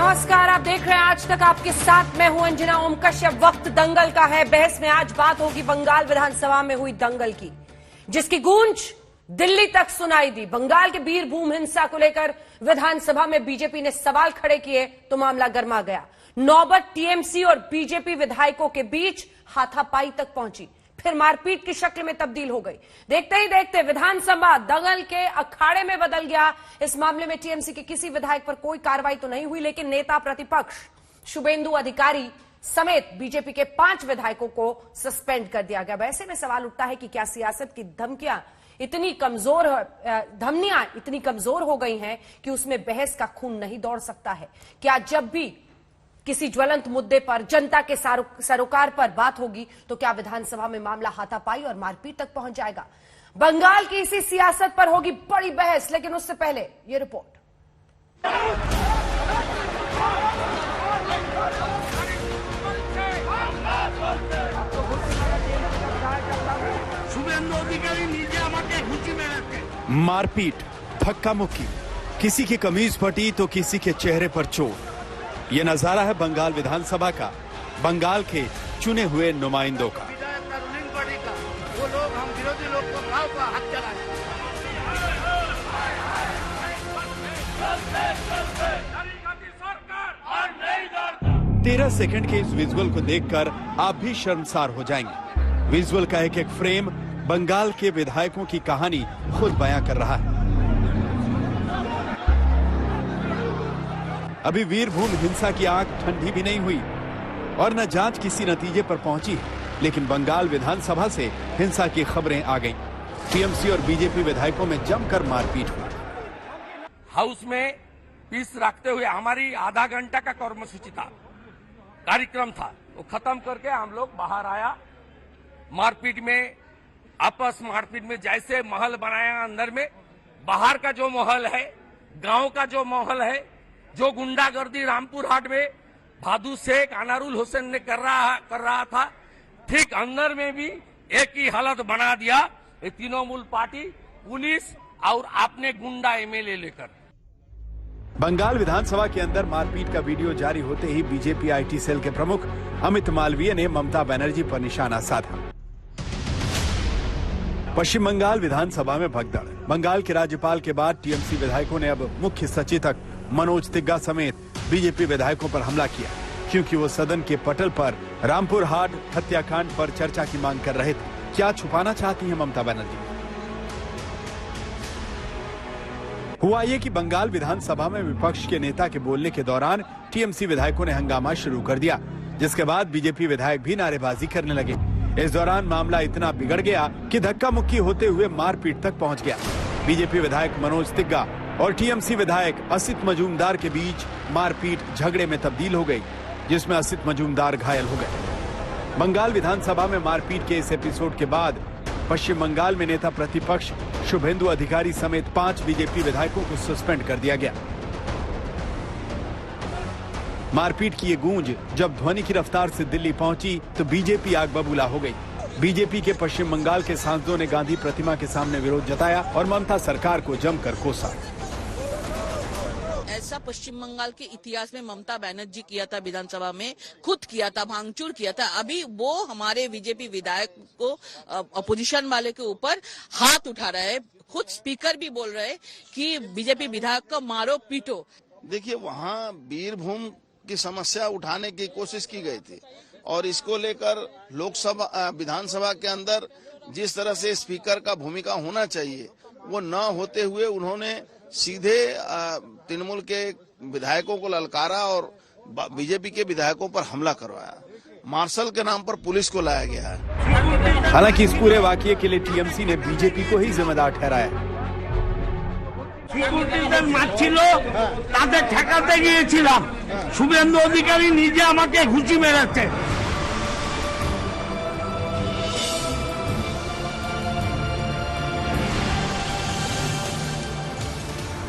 नमस्कार, आप देख रहे हैं आज तक आपके साथ मैं हूं अंजना ओम कश्यप। वक्त दंगल का है। बहस में आज बात होगी बंगाल विधानसभा में हुई दंगल की, जिसकी गूंज दिल्ली तक सुनाई दी। बंगाल के बीरभूम हिंसा को लेकर विधानसभा में बीजेपी ने सवाल खड़े किए तो मामला गर्मा गया। नौबत टीएमसी और बीजेपी विधायकों के बीच हाथापाई तक पहुंची, फिर मारपीट की शक्ल में तब्दील हो गई। देखते ही देखते विधानसभा दंगल के अखाड़े में बदल गया। इस मामले में टीएमसी के किसी विधायक पर कोई कार्रवाई तो नहीं हुई, लेकिन नेता प्रतिपक्ष शुभेंदु अधिकारी समेत बीजेपी के 5 विधायकों को सस्पेंड कर दिया गया। ऐसे में सवाल उठता है कि क्या सियासत की धमनियां इतनी कमजोर हो गई हैं कि उसमें बहस का खून नहीं दौड़ सकता है? क्या जब भी किसी ज्वलंत मुद्दे पर, जनता के सरोकार पर बात होगी तो क्या विधानसभा में मामला हाथापाई और मारपीट तक पहुंच जाएगा? बंगाल की इसी सियासत पर होगी बड़ी बहस, लेकिन उससे पहले ये रिपोर्ट। मारपीट, धक्का मुक्की, किसी की कमीज फटी तो किसी के चेहरे पर चोट। ये नजारा है बंगाल विधानसभा का, बंगाल के चुने हुए नुमाइंदों का। वो लोग हम विरोधी लोग को गांव का हाथ चलाए। 13 सेकंड के इस विजुअल को देखकर आप भी शर्मसार हो जाएंगे। विजुअल का एक एक फ्रेम बंगाल के विधायकों की कहानी खुद बयां कर रहा है। अभी वीरभूम हिंसा की आग ठंडी भी नहीं हुई और न जांच किसी नतीजे पर पहुंची, लेकिन बंगाल विधानसभा से हिंसा की खबरें आ गईं। टीएमसी और बीजेपी विधायकों में जमकर मारपीट हुई। हाउस में पीस रखते हुए हमारी आधा घंटा का कर्मसूची था, कार्यक्रम था, वो खत्म करके हम लोग बाहर आया। मारपीट में जैसे महल बनाया अंदर में, बाहर का जो माहौल है, गांव का जो माहौल है, जो गुंडागर्दी रामपुर हाट में भादु शेख, अनारुल हुसैन ने कर रहा था, ठीक अंदर में भी एक ही हालत बना दिया। ये तृणमूल पार्टी, पुलिस और आपने गुंडा एमएलए लेकर। बंगाल विधानसभा के अंदर मारपीट का वीडियो जारी होते ही बीजेपी आईटी सेल के प्रमुख अमित मालवीय ने ममता बनर्जी पर निशाना साधा। पश्चिम बंगाल विधानसभा में भगदड़। बंगाल के राज्यपाल के बाद टीएमसी विधायकों ने अब मुख्य सचेतक मनोज तिग्गा समेत बीजेपी विधायकों पर हमला किया, क्योंकि वो सदन के पटल पर रामपुर हाट हत्याकांड पर चर्चा की मांग कर रहे थे। क्या छुपाना चाहती हैं ममता बनर्जी? हुआ ये कि बंगाल विधानसभा में विपक्ष के नेता के बोलने के दौरान टीएमसी विधायकों ने हंगामा शुरू कर दिया, जिसके बाद बीजेपी विधायक भी नारेबाजी करने लगे। इस दौरान मामला इतना बिगड़ गया कि धक्का मुक्की होते हुए मारपीट तक पहुंच गया। बीजेपी विधायक मनोज तिग्गा और टीएमसी विधायक असित मजूमदार के बीच मारपीट झगड़े में तब्दील हो गई, जिसमें असित मजूमदार घायल हो गए। बंगाल विधानसभा में मारपीट के इस एपिसोड के बाद पश्चिम बंगाल में नेता प्रतिपक्ष शुभेंदु अधिकारी समेत 5 बीजेपी विधायकों को सस्पेंड कर दिया गया। मारपीट की ये गूंज जब ध्वनि की रफ्तार से दिल्ली पहुंची तो बीजेपी आग बबूला हो गई। बीजेपी के पश्चिम बंगाल के सांसदों ने गांधी प्रतिमा के सामने विरोध जताया और ममता सरकार को जमकर कोसा। ऐसा पश्चिम बंगाल के इतिहास में ममता बनर्जी किया था, विधानसभा में खुद किया था, भांगचूर किया था। अभी वो हमारे बीजेपी विधायक को, अपोजिशन वाले के ऊपर हाथ उठा रहा है। खुद स्पीकर भी बोल रहे हैं कि बीजेपी विधायक को मारो पीटो। देखिए, वहाँ बीरभूम की समस्या उठाने की कोशिश की गई थी और इसको लेकर लोकसभा विधानसभा के अंदर जिस तरह से स्पीकर का भूमिका होना चाहिए वो न होते हुए उन्होंने सीधे तृणमूल के विधायकों को ललकारा और बीजेपी के विधायकों पर हमला करवाया। मार्शल के नाम पर पुलिस को लाया गया है। हालांकि इस पूरे वाकये के लिए टीएमसी ने बीजेपी को ही जिम्मेदार ठहराया। মারছিল তাদের ঠেকাতে গিয়েছিলাম, শুভেন্দু অধিকারী নিজে আমাকে ঘুষি মেরেছে।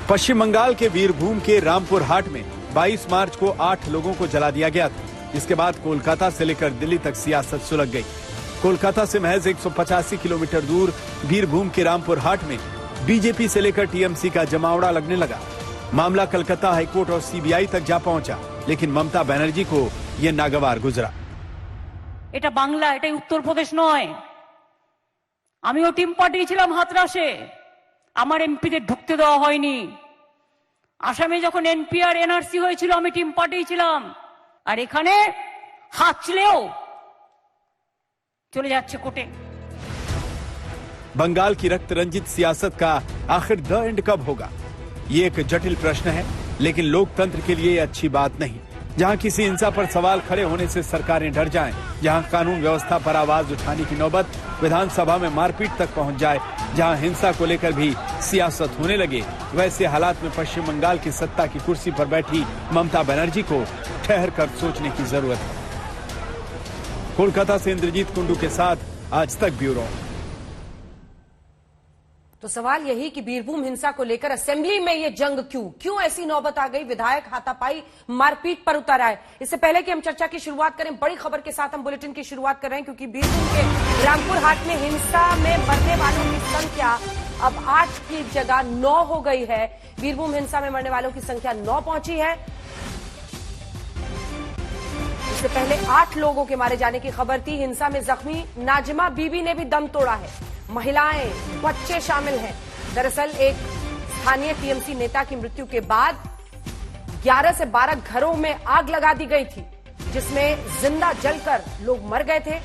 पश्चिम बंगाल के वीरभूम के रामपुर हाट में 22 मार्च को 8 लोगों को जला दिया गया था। इसके बाद कोलकाता से लेकर दिल्ली तक सियासत सुलग गई। कोलकाता से महज 185 किलोमीटर दूर वीरभूम के रामपुर हाट में बीजेपी से लेकर टीएमसी का जमावड़ा लगने लगा। मामला कलकत्ता हाईकोर्ट और सीबीआई तक जा पहुंचा, लेकिन ममता बनर्जी को यह नागवार गुजरा। এটা বাংলা, এটাই উত্তরপ্রদেশ নয়। আমিও টিম পাঠিয়েছিলাম হাতরাসে, আমার এমপিদের ঢুকতে দেওয়া হয়নি। আসামে যখন এনপিআর এনআরসি হয়েছিল আমি টিম পাঠিয়েছিলাম, আর এখানে হাঁচলেও চলে যাচ্ছে কোর্টে। बंगाल की रक्त रंजित सियासत का आखिर द एंड कब होगा, ये एक जटिल प्रश्न है, लेकिन लोकतंत्र के लिए अच्छी बात नहीं। जहां किसी हिंसा पर सवाल खड़े होने से सरकारें डर जाएं, जहां कानून व्यवस्था पर आवाज उठाने की नौबत विधानसभा में मारपीट तक पहुंच जाए, जहां हिंसा को लेकर भी सियासत होने लगे, वैसे हालात में पश्चिम बंगाल की सत्ता की कुर्सी पर बैठी ममता बनर्जी को ठहर कर सोचने की जरूरत है। कोलकाता से इंद्रजीत कुंडू के साथ आज तक ब्यूरो। तो सवाल यही कि बीरभूम हिंसा को लेकर असेंबली में ये जंग क्यों ऐसी नौबत आ गई, विधायक हाथापाई मारपीट पर उतर आए। इससे पहले कि हम चर्चा की शुरुआत करें, बड़ी खबर के साथ हम बुलेटिन की शुरुआत कर रहे हैं, क्योंकि बीरभूम के रामपुर हाट में हिंसा में मरने वालों की संख्या अब 8 की जगह 9 हो गई है। बीरभूम हिंसा में मरने वालों की संख्या 9 पहुंची है। इससे पहले 8 लोगों के मारे जाने की खबर थी। हिंसा में जख्मी नाजिमा बीबी ने भी दम तोड़ा है। महिलाएं, बच्चे शामिल हैं। दरअसल एक स्थानीय टीएमसी नेता की मृत्यु के बाद 11 से 12 घरों में आग लगा दी गई थी, जिसमें जिंदा जलकर लोग मर गए थे।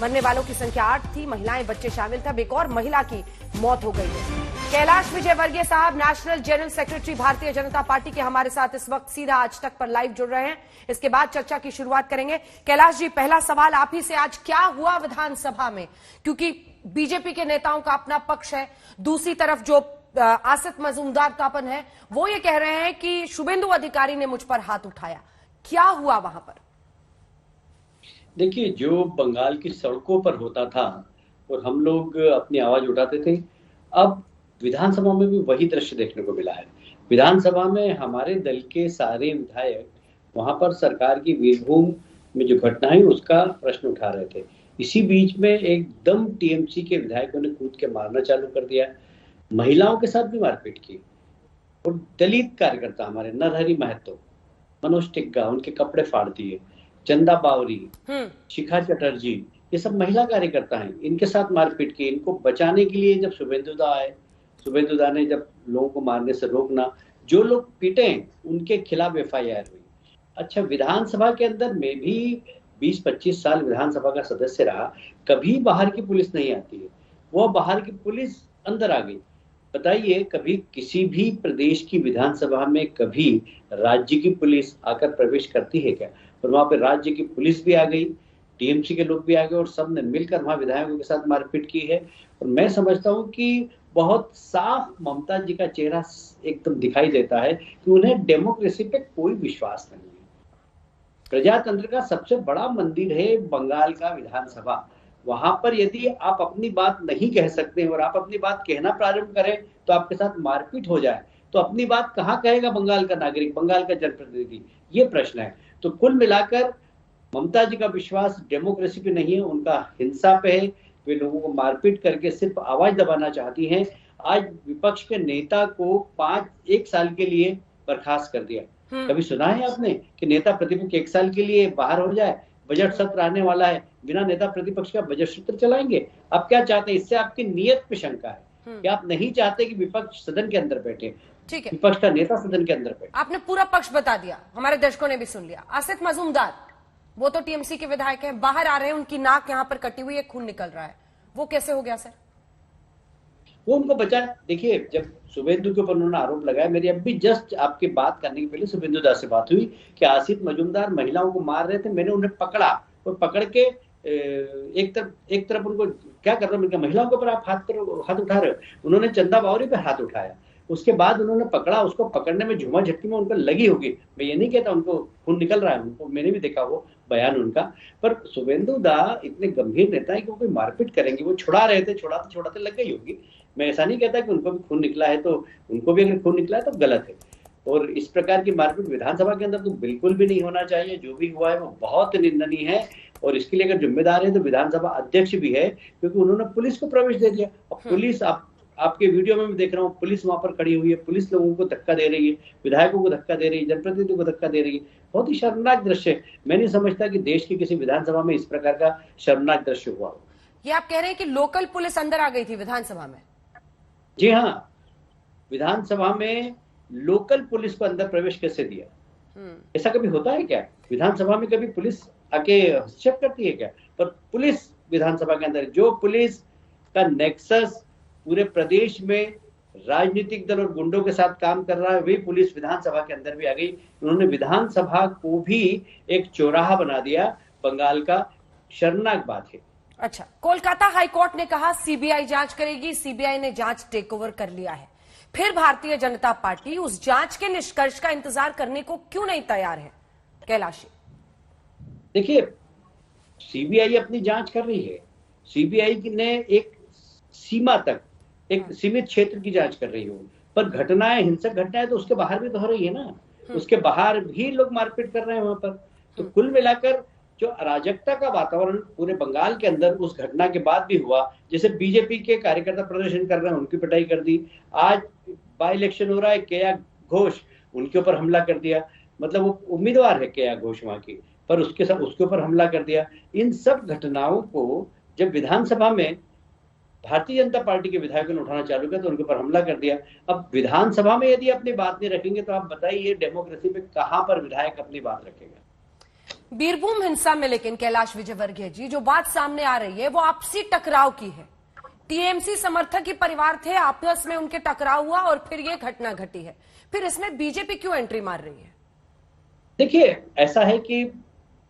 मरने वालों की संख्या 8 थी, महिलाएं, बच्चे शामिल थे। अब एक और महिला की मौत हो गई है। कैलाश विजयवर्गीय साहब, national general secretary Bharatiya Janata party के, हमारे साथ इस वक्त सीधा आज तक पर लाइव जुड़ रहे हैं। इसके बाद चर्चा की शुरुआत करेंगे। कैलाश जी, पहला सवाल आप ही से, आज क्या हुआ विधानसभा में? क्योंकि बीजेपी के नेताओं का अपना पक्ष है, दूसरी तरफ जो आसिफ मजूमदार तापन है वो ये कह रहे हैं कि शुभेंदु अधिकारी ने मुझ पर हाथ उठाया। क्या हुआ वहां पर? देखिए, जो बंगाल की सड़कों पर होता था और हम लोग अपनी आवाज उठाते थे, अब विधानसभा में भी वही दृश्य देखने को मिला है। विधानसभा में हमारे दल के सारे विधायक वहां पर सरकार की बीरभूम में जो घटना है उसका प्रश्न उठा रहे थे। इसी बीच में एकदम टीएमसी के विधायकों ने कूद के मारना चालू कर दिया, महिलाओं के साथ भी मारपीट की। और दलित कार्यकर्ता हमारे नरहरि महतो, मनोज टिग्गा, उनके कपड़े फाड़ दिए। चंदा बावरी, शिखा चटर्जी, ये सब महिला कार्यकर्ता हैं, इनके साथ मारपीट की। इनको बचाने के लिए जब शुभेंदुदा आए, शुभेंदुदा ने जब लोगों को मारने से रोकना, जो लोग पीटे उनके खिलाफ एफआईआर हुई। अच्छा, विधानसभा के अंदर में भी 20-25 साल विधानसभा का सदस्य रहा, कभी बाहर की पुलिस नहीं आती है। वो बाहर की पुलिस अंदर आ गई। बताइए, कभी किसी भी प्रदेश की विधानसभा में कभी राज्य की पुलिस आकर प्रवेश करती है क्या? और वहां पे राज्य की पुलिस भी आ गई, टीएमसी के लोग भी आ गए और सब ने मिलकर वहां विधायकों के साथ मारपीट की है। और मैं समझता हूं कि बहुत साफ ममता जी का चेहरा एकदम दिखाई देता है कि उन्हें डेमोक्रेसी पे कोई विश्वास नहीं है। प्रजातंत्र का सबसे बड़ा मंदिर है बंगाल का विधानसभा। वहां पर यदि आप अपनी बात नहीं कह सकते और आप अपनी बात कहना प्रारंभ करें तो आपके साथ मारपीट हो जाए, तो अपनी बात कहाँ कहेगा बंगाल का नागरिक, बंगाल का जनप्रतिनिधि? ये प्रश्न है। तो कुल मिलाकर ममता जी का विश्वास डेमोक्रेसी पे नहीं है, उनका हिंसा पे है। वे लोगों को मारपीट करके सिर्फ आवाज दबाना चाहती हैं। आज विपक्ष के नेता को 1 साल के लिए बर्खास्त कर दिया। कभी सुना है आपने कि नेता प्रतिपक्ष 1 साल के लिए बाहर हो जाए? बजट सत्र आने वाला है, बिना नेता प्रतिपक्ष का बजट सत्र चलाएंगे? आप क्या चाहते हैं? इससे आपकी नीयत पे शंका है कि आप नहीं चाहते कि विपक्ष सदन के अंदर बैठे। ठीक है, विपक्ष का नेता सदन के अंदर बैठे। आपने पूरा पक्ष बता दिया, हमारे दर्शकों ने भी सुन लिया। आसिफ मजूमदार, वो तो टीएमसी के विधायक हैं, बाहर आ रहे हैं, उनकी नाक यहाँ पर कटी हुई है, खून निकल रहा है, वो कैसे हो गया सर? वो उनको बचा। देखिए, जब शुभेंदु के ऊपर उन्होंने आरोप लगाया, मेरी अब भी जस्ट आपकी बात करने के पहले शुभेंदु दास से बात हुई कि आसिफ मजूमदार महिलाओं को मार रहे थे, मैंने उन्हें पकड़ा और पकड़ के एक तरफ उनको क्या कर रहे हो, महिलाओं के ऊपर आप हाथ उठा रहे हो। उन्होंने चंदा बावरी पे हाथ उठाया, उसके बाद उन्होंने पकड़ा, उसको पकड़ने में झुमा झटकी में उनको लगी होगी। मैं ये नहीं कहता उनको खून निकल रहा है, उनको मैंने भी देखा वो बयान उनका। पर शुभेंदु दा इतने गंभीर नेता है कि वो कोई मारपीट करेंगे, वो छुड़ा रहे थे, छुड़ाते छुड़ाते लग गई होगी। मैं ऐसा नहीं कहता कि उनको भी खून निकला है, तो उनको भी अगर खून निकला है तो गलत है। और इस प्रकार की मारपीट विधानसभा के अंदर तो बिल्कुल भी नहीं होना चाहिए। जो भी हुआ है वो बहुत निंदनीय है और इसके लिए अगर जिम्मेदार है तो विधानसभा अध्यक्ष भी है, क्योंकि उन्होंने पुलिस को प्रवेश दे दिया। अब पुलिस, आप आपके वीडियो में मैं देख रहा हूँ, पुलिस वहां पर खड़ी हुई है, पुलिस लोगों को धक्का दे रही है, विधायकों को धक्का दे रही है, जनप्रतिनिधियों को धक्का दे रही है। बहुत ही शर्मनाक दृश्य है। मैं नहीं समझता कि देश की किसी विधानसभा में इस प्रकार का शर्मनाक दृश्य हुआ हो। ये आप कह रहे हैं कि लोकल पुलिस अंदर आ गई थी विधानसभा में? जी हाँ, विधानसभा में लोकल पुलिस को अंदर प्रवेश कैसे दिया? ऐसा कभी होता है क्या? विधानसभा में कभी पुलिस आके हस्तक्षेप करती है क्या? पर पुलिस विधानसभा के अंदर, जो पुलिस का नेक्सस पूरे प्रदेश में राजनीतिक दल और गुंडों के साथ काम कर रहा है, वही पुलिस विधानसभा के अंदर भी आ गई। उन्होंने विधानसभा को भी एक चौराहा बना दिया। बंगाल का शर्मनाक बात है। अच्छा, कोलकाता हाईकोर्ट ने कहा सीबीआई जांच करेगी। सीबीआई ने जांच टेक ओवर कर लिया है। फिर भारतीय जनता पार्टी उस जांच के निष्कर्ष का इंतजार करने को क्यों नहीं तैयार है? कैलाशी, देखिए, सीबीआई अपनी जांच कर रही है। सीबीआई ने एक सीमा तक, एक सीमित क्षेत्र की जांच कर रही हो, पर घटनाएं, हिंसक घटनाएं तो उसके बाहर भी तो हो रही है ना। उसके बाहर भी लोग मारपीट कर रहे हैं वहां पर। तो कुल मिलाकर जो अराजकता का वातावरण पूरे बंगाल के अंदर उस घटना के बाद भी हुआ, जैसे बीजेपी के कार्यकर्ता प्रदर्शन कर रहे हैं, उनकी पिटाई कर दी। आज बाई इलेक्शन हो रहा है, केया घोष, उनके ऊपर हमला कर दिया। मतलब वो उम्मीदवार है केया घोष वहां की, पर उसके साथ उसके ऊपर हमला कर दिया। इन सब घटनाओं को जब विधानसभा में भारतीय जनता पार्टी के विधायकों ने उठाना चालू किया तो उनके ऊपर हमला कर दिया। अब विधानसभा में यदि अपनी बात नहीं रखेंगे तो आप बताइए डेमोक्रेसी में कहां पर विधायक अपनी बात रखेगा? बीरभूम हिंसा में लेकिन कैलाश विजयवर्गीय जी, जो बात सामने आ रही है वो आपसी टकराव की है। टीएमसी समर्थक ही परिवार थे, आपस में उनके टकराव हुआ और फिर ये घटना घटी है। फिर इसमें बीजेपी क्यों एंट्री मार रही है? देखिए, ऐसा है कि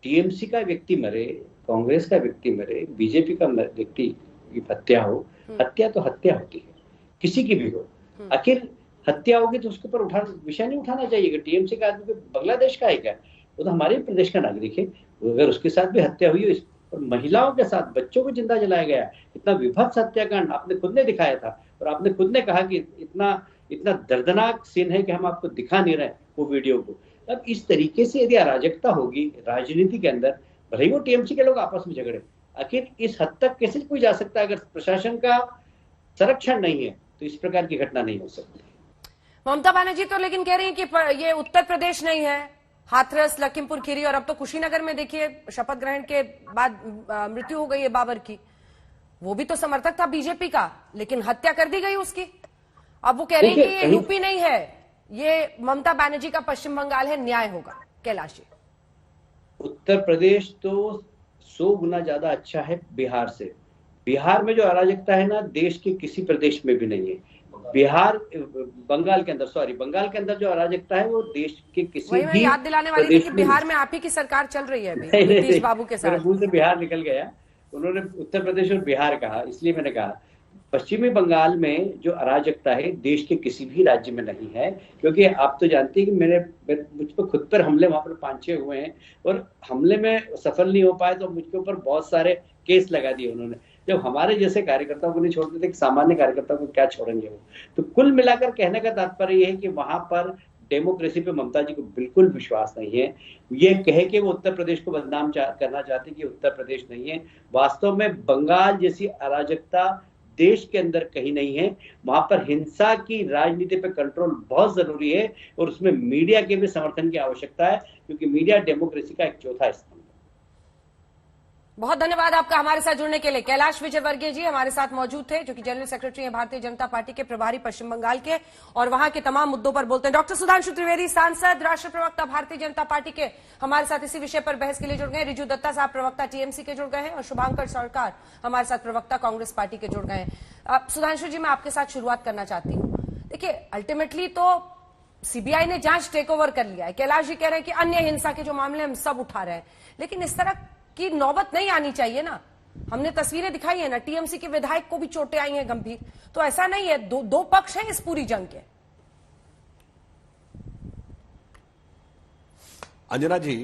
टीएमसी का व्यक्ति मरे, कांग्रेस का व्यक्ति मरे, बीजेपी का व्यक्ति की हत्या हो, हत्या तो हत्या होती है, किसी की भी हो। आखिर हत्या होगी तो उसके ऊपर विषय नहीं उठाना चाहिए। टीएमसी का आदमी बांग्लादेश का है क्या? वो तो हमारे प्रदेश का नागरिक है। अगर उसके साथ भी हत्या हुई है, और महिलाओं के साथ बच्चों को जिंदा जलाया गया, इतना विभत्स हत्याकांड आपने खुद ने दिखाया था, और आपने खुद ने कहा कि इतना दर्दनाक सीन है कि हम आपको दिखा नहीं रहे वो वीडियो को। अब इस तरीके से यदि अराजकता होगी राजनीति के अंदर, भले ही वो टीएमसी के लोग आपस में झगड़े, आखिर इस हद तक कैसे कोई जा सकता है? अगर प्रशासन का संरक्षण नहीं है तो इस प्रकार की घटना नहीं हो सकती। ममता बनर्जी तो लेकिन कह रही है कि ये उत्तर प्रदेश नहीं है, हाथरस, लखीमपुर खीरी और अब तो कुशीनगर में देखिए शपथ ग्रहण के बाद मृत्यु हो गई है बाबर की। वो भी तो समर्थक था बीजेपी का, लेकिन हत्या कर दी गई उसकी। अब वो कह रही है कि ये यूपी नहीं है, ये ममता बनर्जी का पश्चिम बंगाल है, न्याय होगा। कैलाशी, उत्तर प्रदेश तो 100 गुना ज्यादा अच्छा है बिहार से। बिहार में जो अराजकता है ना, देश के किसी प्रदेश में भी नहीं है। बंगाल के अंदर जो अराजकता है वो देश के किसी भी याद दिलाने वाली थी कि बिहार में आप ही की सरकार चल रही है अभी नीतीश बाबू के साथ। मुंह से बिहार निकल गया, उन्होंने उत्तर प्रदेश और बिहार कहा, इसलिए मैंने कहा पश्चिमी बंगाल में जो अराजकता है देश के किसी भी राज्य में नहीं है। क्योंकि आप तो जानते हैं कि मुझ पर खुद पर हमले वहां पर 5-6 हुए हैं, और हमले में सफल नहीं हो पाए तो मुझके ऊपर बहुत सारे केस लगा दिए उन्होंने। जब हमारे जैसे कार्यकर्ताओं को नहीं छोड़ते थे, कि सामान्य कार्यकर्ताओं को क्या छोड़ेंगे वो। तो कुल मिलाकर कहने का तात्पर्य यह है कि वहां पर डेमोक्रेसी पे ममता जी को बिल्कुल विश्वास नहीं है। ये कहे कि वो उत्तर प्रदेश को बदनाम करना चाहते कि उत्तर प्रदेश नहीं है। वास्तव में बंगाल जैसी अराजकता देश के अंदर कहीं नहीं है। वहां पर हिंसा की राजनीति पे कंट्रोल बहुत जरूरी है, और उसमें मीडिया के भी समर्थन की आवश्यकता है, क्योंकि मीडिया डेमोक्रेसी का एक चौथा स्तंभ है। बहुत धन्यवाद आपका हमारे साथ जुड़ने के लिए। कैलाश विजयवर्गीय जी हमारे साथ मौजूद थे, जो कि जनरल सेक्रेटरी हैं भारतीय जनता पार्टी के, प्रभारी पश्चिम बंगाल के, और वहां के तमाम मुद्दों पर बोलते हैं। डॉक्टर सुधांशु त्रिवेदी, सांसद, राष्ट्रीय प्रवक्ता भारतीय जनता पार्टी के, हमारे साथ इसी विषय पर बहस के लिए जुड़ गए। रिजू दत्ता साहब प्रवक्ता टीएमसी के जुड़ गए हैं, और शुभांकर सरकार हमारे साथ प्रवक्ता कांग्रेस पार्टी के जुड़ गए हैं। सुधांशु जी, मैं आपके साथ शुरुआत करना चाहती हूँ। देखिए, अल्टीमेटली तो सीबीआई ने जांच टेक ओवर कर लिया है। कैलाश जी कह रहे हैं कि अन्य हिंसा के जो मामले हम सब उठा रहे हैं, लेकिन इस तरह की नौबत नहीं आनी चाहिए ना। हमने तस्वीरें दिखाई है ना, टीएमसी के विधायक को भी चोटें आई हैं गंभीर। तो ऐसा नहीं है, दो पक्ष हैं इस पूरी जंग के। अंजना जी,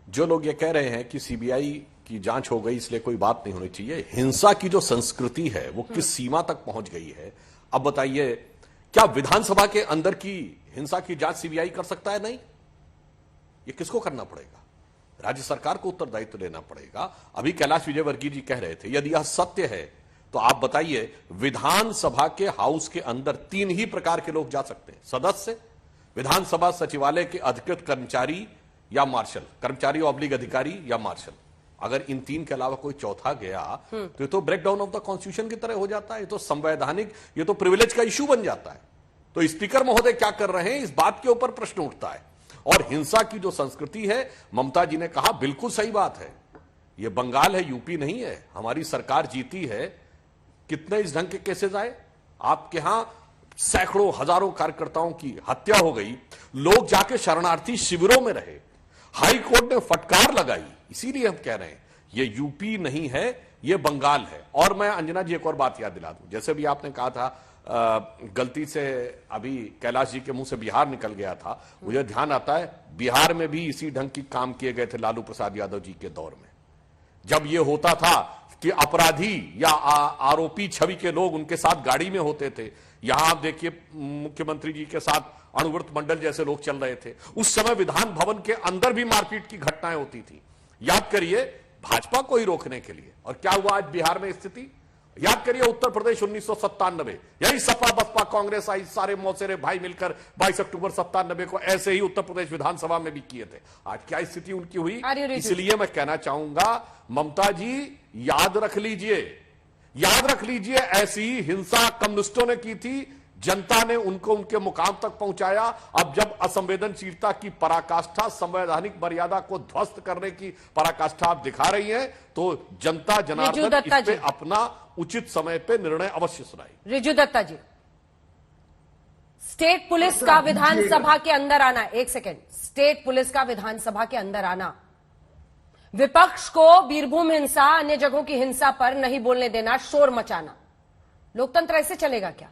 जो लोग ये कह रहे हैं कि सीबीआई की जांच हो गई इसलिए कोई बात नहीं होनी चाहिए, हिंसा की जो संस्कृति है वो किस सीमा तक पहुंच गई है? अब बताइए, क्या विधानसभा के अंदर की हिंसा की जांच सीबीआई कर सकता है? नहीं, ये किसको करना पड़ेगा? राज्य सरकार को उत्तरदायित्व लेना पड़ेगा। अभी कैलाश विजयवर्गीय जी कह रहे थे, यदि यह सत्य है तो आप बताइए, विधानसभा के हाउस के अंदर 3 ही प्रकार के लोग जा सकते हैं: सदस्य, विधानसभा सचिवालय के अधिकृत कर्मचारी या मार्शल, कर्मचारी ऑब्लिक अधिकारी या मार्शल। अगर इन 3 के अलावा कोई चौथा गया तो ये तो ब्रेकडाउन ऑफ द कॉन्स्टिट्यूशन की तरह हो जाता है, ये तो संवैधानिक, ये तो प्रिविलेज का इश्यू बन जाता है। तो स्पीकर महोदय क्या कर रहे हैं, इस बात के ऊपर प्रश्न उठता है। और हिंसा की जो संस्कृति है, ममता जी ने कहा, बिल्कुल सही बात है। ये बंगाल है, यूपी नहीं है। हमारी सरकार जीती है, कितने इस ढंग के केसेस आए आपके यहां? सैकड़ों हजारों कार्यकर्ताओं की हत्या हो गई, लोग जाके शरणार्थी शिविरों में रहे, हाई कोर्ट ने फटकार लगाई। इसीलिए हम कह रहे हैं ये यूपी नहीं है, ये बंगाल है। और मैं अंजना जी एक और बात याद दिला दूं, जैसे भी आपने कहा था गलती से अभी कैलाश जी के मुंह से बिहार निकल गया था, मुझे ध्यान आता है बिहार में भी इसी ढंग की काम किए गए थे लालू प्रसाद यादव जी के दौर में, जब ये होता था कि अपराधी या आरोपी छवि के लोग उनके साथ गाड़ी में होते थे। यहां आप देखिए, मुख्यमंत्री जी के साथ अणुव्रत मंडल जैसे लोग चल रहे थे। उस समय विधान भवन के अंदर भी मारपीट की घटनाएं होती थी। याद करिए, भाजपा को ही रोकने के लिए। और क्या हुआ आज बिहार में स्थिति? याद करिए, उत्तर प्रदेश 1997, यही सपा बसपा कांग्रेस आई, सारे मौसेरे भाई मिलकर 22 अक्टूबर 97 को ऐसे ही उत्तर प्रदेश विधानसभा में भी किए थे। आज क्या स्थिति उनकी हुई? इसलिए मैं कहना चाहूंगा, ममता जी याद रख लीजिए, ऐसी हिंसा कम्युनिस्टों ने की थी, जनता ने उनको उनके मुकाम तक पहुंचाया। अब जब असंवेदनशीलता की पराकाष्ठा, संवैधानिक मर्यादा को ध्वस्त करने की पराकाष्ठा आप दिखा रही हैं, तो जनता जनार्दन इस पे अपना उचित समय पे निर्णय अवश्य सुनाएगी। रिजू दत्ता जी, स्टेट पुलिस का विधानसभा के अंदर आना, एक सेकेंड, स्टेट पुलिस का विधानसभा के अंदर आना, विपक्ष को बीरभूम हिंसा, अन्य जगहों की हिंसा पर नहीं बोलने देना, शोर मचाना, लोकतंत्र ऐसे चलेगा क्या?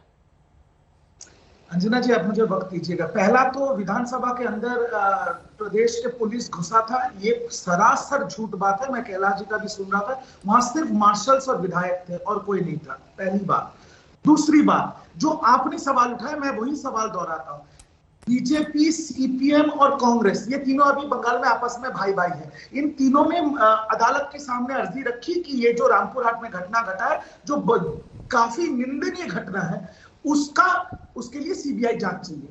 अंजना जी, आप मुझे वक्त दीजिएगा। पहला तो विधानसभा के अंदर प्रदेश के पुलिस घुसा था, ये सरासर झूठ बात है। मैं कैलाश जी का भी सुन रहा था, वहां सिर्फ मार्शल्स और विधायक थे और कोई नहीं था, पहली बात। दूसरी बात, जो आपने सवाल उठाया, मैं वही सवाल दोहराता हूं। बीजेपी, सीपीएम और कांग्रेस, ये तीनों अभी बंगाल में आपस में भाई भाई हैं। इन तीनों ने अदालत के सामने अर्जी रखी कि ये जो रामपुर हाट में घटना घटा है, जो काफी निंदनीय घटना है, उसके लिए सीबीआई जांच चाहिए।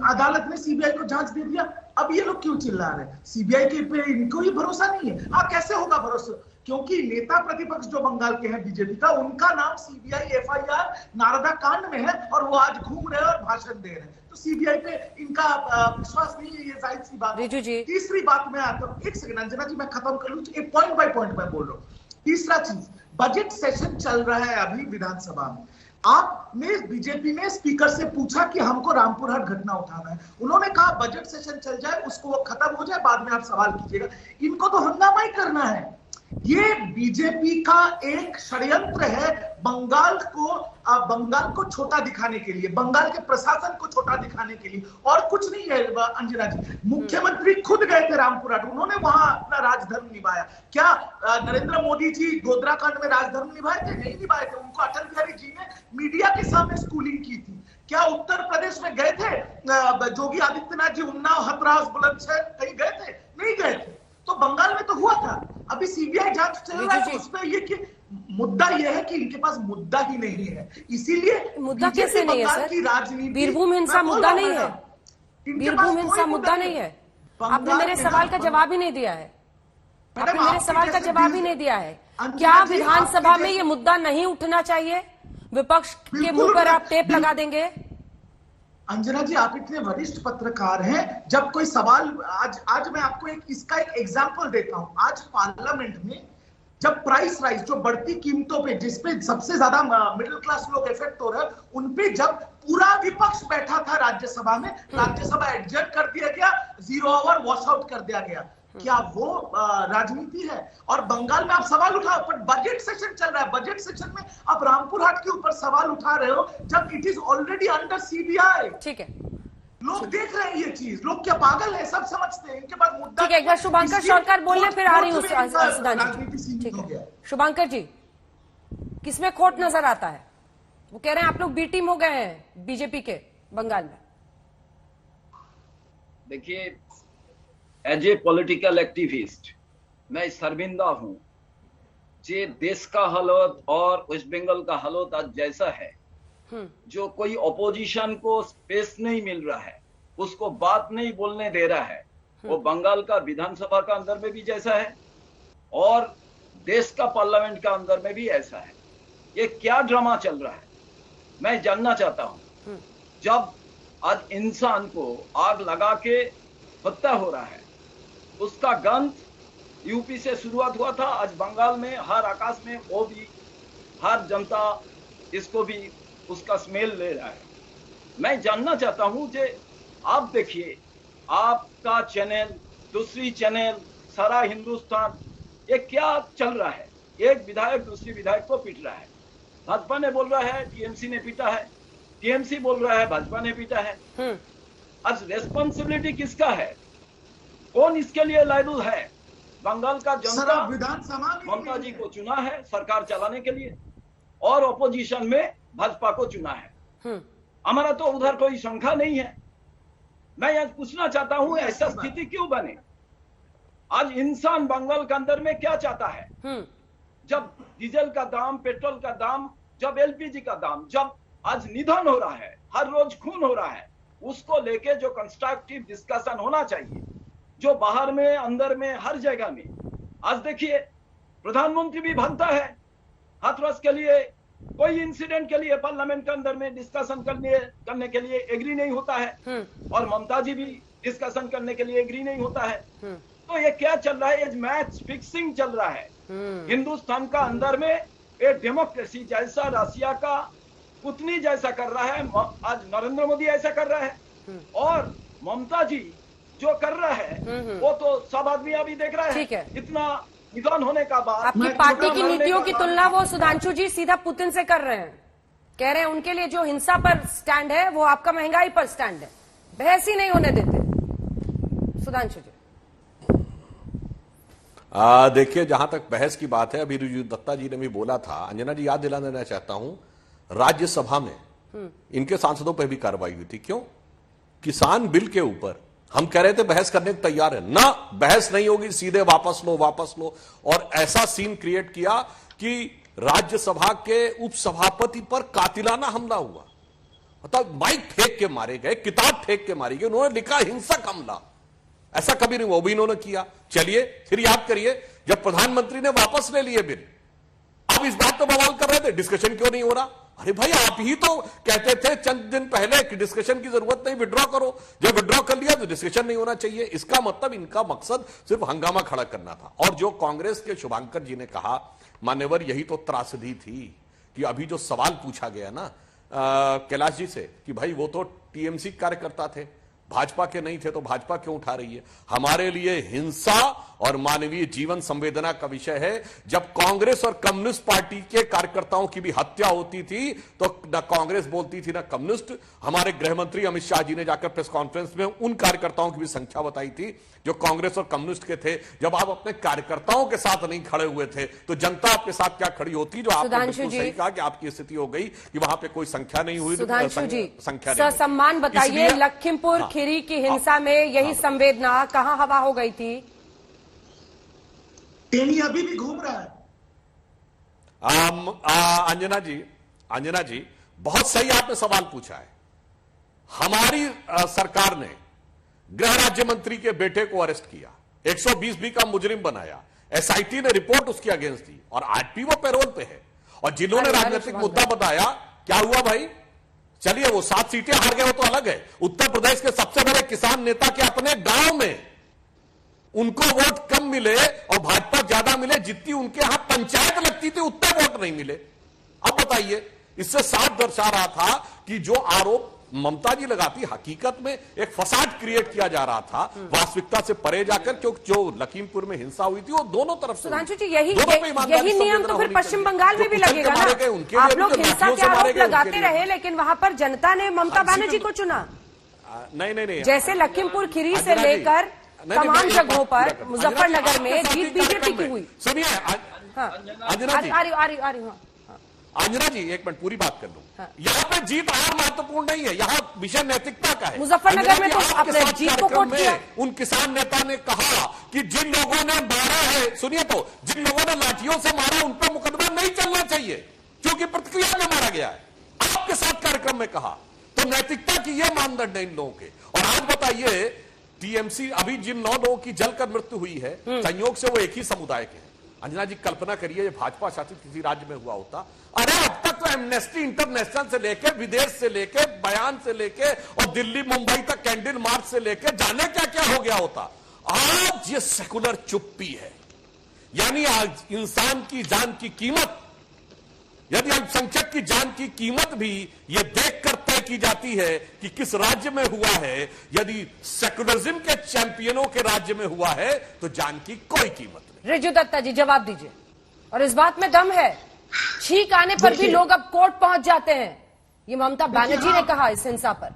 अदालत ने सीबीआई को जांच दे दिया। अब ये लोग क्यों चिल्ला रहे हैं? सीबीआई के पे इनको ही भरोसा नहीं है। हाँ, कैसे होगा भरोसा? क्योंकि नेता प्रतिपक्ष जो बंगाल के हैं बीजेपी का, उनका नाम सीबीआई एफआईआर नारदा कांड में है और वो आज घूम रहे हैं और भाषण दे रहे हैं। तो सीबीआई पे इनका विश्वास नहीं है, ये जाहिर सी बात है। तीसरी बात में आता हूँ, एक सेकंड अंजना जी, मैं खत्म कर लूं, एक पॉइंट बाय पॉइंट मैं बोल रहा हूँ। तीसरा चीज, बजट सेशन चल रहा है अभी विधानसभा में। आपने, बीजेपी ने स्पीकर से पूछा कि हमको रामपुर हाट घटना उठाना है। उन्होंने कहा बजट सेशन चल जाए, उसको वो खत्म हो जाए, बाद में आप सवाल कीजिएगा। इनको तो हंगामा ही करना है। ये बीजेपी का एक षड्यंत्र है बंगाल को छोटा दिखाने के लिए, बंगाल के प्रशासन को छोटा दिखाने के लिए, और कुछ नहीं है। अंजना जी, मुख्यमंत्री खुद गए थे रामपुर हाट, उन्होंने वहां अपना राजधर्म निभाया। क्या नरेंद्र मोदी जी गोधरा कांड में राजधर्म निभाए थे? नहीं निभाए थे। उनको अटल बिहारी जी ने मीडिया के सामने स्कूलिंग की थी। क्या उत्तर प्रदेश में गए थे योगी आदित्यनाथ जी, उन्नाव, हथरास, बुलंदशहर कहीं गए थे? नहीं गए थे। तो बंगाल में तो हुआ था। अभी सीबीआई जांच चल रहा है, उसमें ये कि मुद्दा यह है कि इनके पास मुद्दा ही नहीं है, इसीलिए मुद्दा कैसे नहीं है सर? की राजनीति, बीरभूम हिंसा मुद्दा नहीं है, बीरभूम हिंसा मुद्दा नहीं है। आपने मेरे सवाल का जवाब ही नहीं दिया है, आपने मेरे सवाल का जवाब ही नहीं दिया है। क्या विधानसभा में ये मुद्दा नहीं उठना चाहिए? विपक्ष के मुंह पर आप टेप लगा देंगे? अंजना जी, आप इतने वरिष्ठ पत्रकार हैं, जब कोई सवाल, आज मैं आपको इसका एक एग्जांपल देता हूं। आज पार्लियामेंट में जब प्राइस राइज, जो बढ़ती कीमतों पे, जिसपे सबसे ज्यादा मिडिल क्लास लोग इफेक्ट हो रहे हैं, उनपे जब पूरा विपक्ष बैठा था राज्यसभा में, राज्यसभा एडजर्न कर दिया गया, 0 आवर वॉश आउट कर दिया गया। क्या वो राजनीति है? और बंगाल में आप सवाल उठाओ, पर बजट सेशन चल रहा है, बजट सेशन में आप रामपुर हाट के ऊपर सवाल उठा रहे हो, जब it is already under CBI. ठीक है, लोग देख रहे हैं ये चीज, लोग क्या पागल है? सब समझते हैं, इनके पास मुद्दा। ठीक है, एक बार शुभांकर सरकार बोलने, फिर आ रही हूँ सुधांशु। शुभांकर जी, किसमें खोट नजर आता है? वो कह रहे हैं आप लोग बी टीम हो गए हैं बीजेपी के बंगाल में। देखिए, एज ए पॉलिटिकल एक्टिविस्ट मैं शर्मिंदा हूं जे देश का हालत और वेस्ट बंगाल का हालत आज जैसा है, जो कोई ऑपोजिशन को स्पेस नहीं मिल रहा है, उसको बात नहीं बोलने दे रहा है, वो बंगाल का विधानसभा का अंदर में भी जैसा है और देश का पार्लियामेंट का अंदर में भी ऐसा है। ये क्या ड्रामा चल रहा है, मैं जानना चाहता हूं। जब आज इंसान को आग लगा के हत्या हो रहा है, उसका गंध यूपी से शुरुआत हुआ था, आज बंगाल में हर आकाश में वो भी हर जनता इसको भी उसका स्मेल ले रहा है। मैं जानना चाहता हूं जे आप देखिए, आपका चैनल, दूसरी चैनल, सारा हिंदुस्तान, ये क्या चल रहा है? एक विधायक दूसरी विधायक को पीट रहा है। भाजपा ने बोल रहा है टीएमसी ने पीटा है, टीएमसी बोल रहा है भाजपा ने पीटा है। आज रेस्पॉन्सिबिलिटी किसका है? कौन इसके लिए लायबल है? बंगाल का जनता विधानसभा ममता जी को चुना है सरकार चलाने के लिए और ऑपोजिशन में भाजपा को चुना है। हमारा तो उधर कोई शंका नहीं है। मैं आज पूछना चाहता हूं, ऐसा स्थिति क्यों बने? आज इंसान बंगाल के अंदर में क्या चाहता है? जब डीजल का दाम, पेट्रोल का दाम, जब एलपीजी का दाम, जब आज निधन हो रहा है, हर रोज खून हो रहा है, उसको लेके जो कंस्ट्रक्टिव डिस्कशन होना चाहिए, जो बाहर में, अंदर में, हर जगह में। आज देखिए प्रधानमंत्री भी भागता है हाथरस के लिए, कोई इंसिडेंट के लिए पार्लियामेंट के अंदर में डिस्कशन करने के लिए एग्री नहीं होता है और ममता जी भी डिस्कशन करने के लिए एग्री नहीं होता है। तो ये क्या चल रहा है? ये मैच फिक्सिंग चल रहा है हिंदुस्तान का अंदर में। ये डेमोक्रेसी जैसा रशिया का पुतनी जैसा कर रहा है, आज नरेंद्र मोदी ऐसा कर रहा है और ममता जी जो कर रहा है वो तो सब आदमी अभी देख रहा है। इतना निधन होने का बाद आपकी पार्टी की नीतियों की तुलना वो सुधांशु जी सीधा पुतिन से कर रहे हैं। कह रहे हैं उनके लिए जो हिंसा पर स्टैंड है वो आपका महंगाई पर स्टैंड है, बहस ही नहीं होने देते। सुधांशु जी देखिए, जहां तक बहस की बात है, अभी रुजु दत्ता जी ने भी बोला था, अंजना जी याद दिला देना चाहता हूं, राज्यसभा में इनके सांसदों पर भी कार्रवाई हुई थी। क्यों? किसान बिल के ऊपर हम कह रहे थे बहस करने को तैयार है ना, बहस नहीं होगी, सीधे वापस लो। और ऐसा सीन क्रिएट किया कि राज्यसभा के उपसभापति पर कातिलाना हमला हुआ। मतलब माइक फेंक के मारे गए, किताब फेंक के मारी गई, उन्होंने लिखा हिंसक हमला। ऐसा कभी नहीं, वो भी इन्होंने किया। चलिए फिर याद करिए, जब प्रधानमंत्री ने वापस ले लिए बिल, अब इस बात तो बवाल कर रहे थे डिस्कशन क्यों नहीं हो रहा। अरे भाई, आप ही तो कहते थे चंद दिन पहले कि डिस्कशन की जरूरत नहीं, विड्रॉ करो। जब विड्रॉ कर लिया तो डिस्कशन नहीं होना चाहिए। इसका मतलब इनका मकसद सिर्फ हंगामा खड़ा करना था। और जो कांग्रेस के शुभांकर जी ने कहा, मान्यवर, यही तो त्रासदी थी कि अभी जो सवाल पूछा गया ना कैलाश जी से कि भाई वो तो टीएमसी कार्यकर्ता थे, भाजपा के नहीं थे, तो भाजपा क्यों उठा रही है? हमारे लिए हिंसा और मानवीय जीवन संवेदना का विषय है। जब कांग्रेस और कम्युनिस्ट पार्टी के कार्यकर्ताओं की भी हत्या होती थी तो न कांग्रेस बोलती थी न कम्युनिस्ट। हमारे गृह मंत्री अमित शाह जी ने जाकर प्रेस कॉन्फ्रेंस में उन कार्यकर्ताओं की भी संख्या बताई थी जो कांग्रेस और कम्युनिस्ट के थे। जब आप अपने कार्यकर्ताओं के साथ नहीं खड़े हुए थे तो जनता आपके साथ क्या खड़ी होती? जो आपने बिल्कुल सही कहा कि आपकी स्थिति हो गई कि वहां पे कोई संख्या नहीं हुई। सुधांशु जी, संख्या सम्मान बताइए, लखीमपुर खीरी की हिंसा में यही संवेदना कहां हवा हो गई थी? टेनी अभी भी घूम रहा है। अंजना जी बहुत सही आपने सवाल पूछा है। हमारी सरकार ने गृह राज्य मंत्री के बेटे को अरेस्ट किया, 120B का मुजरिम बनाया, एसआईटी ने रिपोर्ट उसके अगेंस्ट दी और आज भी वो पैरोल पे है। और जिन्होंने राजनीतिक मुद्दा बताया, क्या हुआ भाई? चलिए, वो 7 सीटें हार गए, वो तो अलग है। उत्तर प्रदेश के सबसे बड़े किसान नेता के अपने गांव में उनको वोट कम मिले और भाजपा ज्यादा मिले, जितनी उनके यहां पंचायत लगती थी उतने वोट नहीं मिले। अब बताइए, इससे साफ दर्शा रहा था कि जो आरोप ममता जी लगाती, हकीकत में एक फसाद क्रिएट किया जा रहा था वास्तविकता से परे जाकर। क्योंकि जो लखीमपुर में हिंसा हुई थी वो दोनों तरफ से। सुधांशु जी, यही नियम तो फिर पश्चिम बंगाल में भी लगेगा ना? आप लोग हिंसा के आरोप लगाते रहे, लेकिन वहां पर जनता ने ममता बनर्जी को चुना। नहीं, जैसे लखीमपुर खीरी से लेकर तमाम जगहों पर मुजफ्फरनगर में जीत बीजेपी की हुई। सुनिए अंजना जी, एक मिनट पूरी बात कर लूं। यहाँ पे जीत हार महत्वपूर्ण नहीं है, यहाँ विषय नैतिकता का है। मुजफ्फरनगर में तो आपने जीत को कोट किया। उन किसान नेता ने कहा कि जिन लोगों ने 12 है, सुनिए तो, जिन लोगों ने लाठियों से मारा उन पर मुकदमा नहीं चलना चाहिए क्योंकि प्रतिक्रिया में मारा गया है, आपके साथ कार्यक्रम में कहा। तो नैतिकता की यह मानदंड है इन लोगों के। और आज बताइए, टीएमसी अभी जिन 9 लोगों की जलकर मृत्यु हुई है, संयोग से वो एक ही समुदाय के हैं। अंजना जी, कल्पना करिए ये भाजपा शासित किसी राज्य में हुआ होता। अरे अब तक तो एमनेस्टी इंटरनेशनल से लेके, विदेश से लेके, बयान से लेके और दिल्ली मुंबई तक कैंडल मार्च से लेके जाने क्या क्या हो गया होता। आज ये सेकुलर चुप्पी है। यानी आज इंसान की जान की कीमत, यदि अल्पसंख्यक की जान की कीमत भी यह देखकर तय की जाती है कि किस राज्य में हुआ है। यदि सेकुलरिज्म के चैंपियनों के राज्य में हुआ है तो जान की कोई कीमत नहीं। रिजू दत्ता जी जवाब दीजिए। और इस बात में दम है, छींक आने पर भी लोग अब कोर्ट पहुंच जाते हैं, ये ममता बनर्जी ने कहा इस हिंसा पर।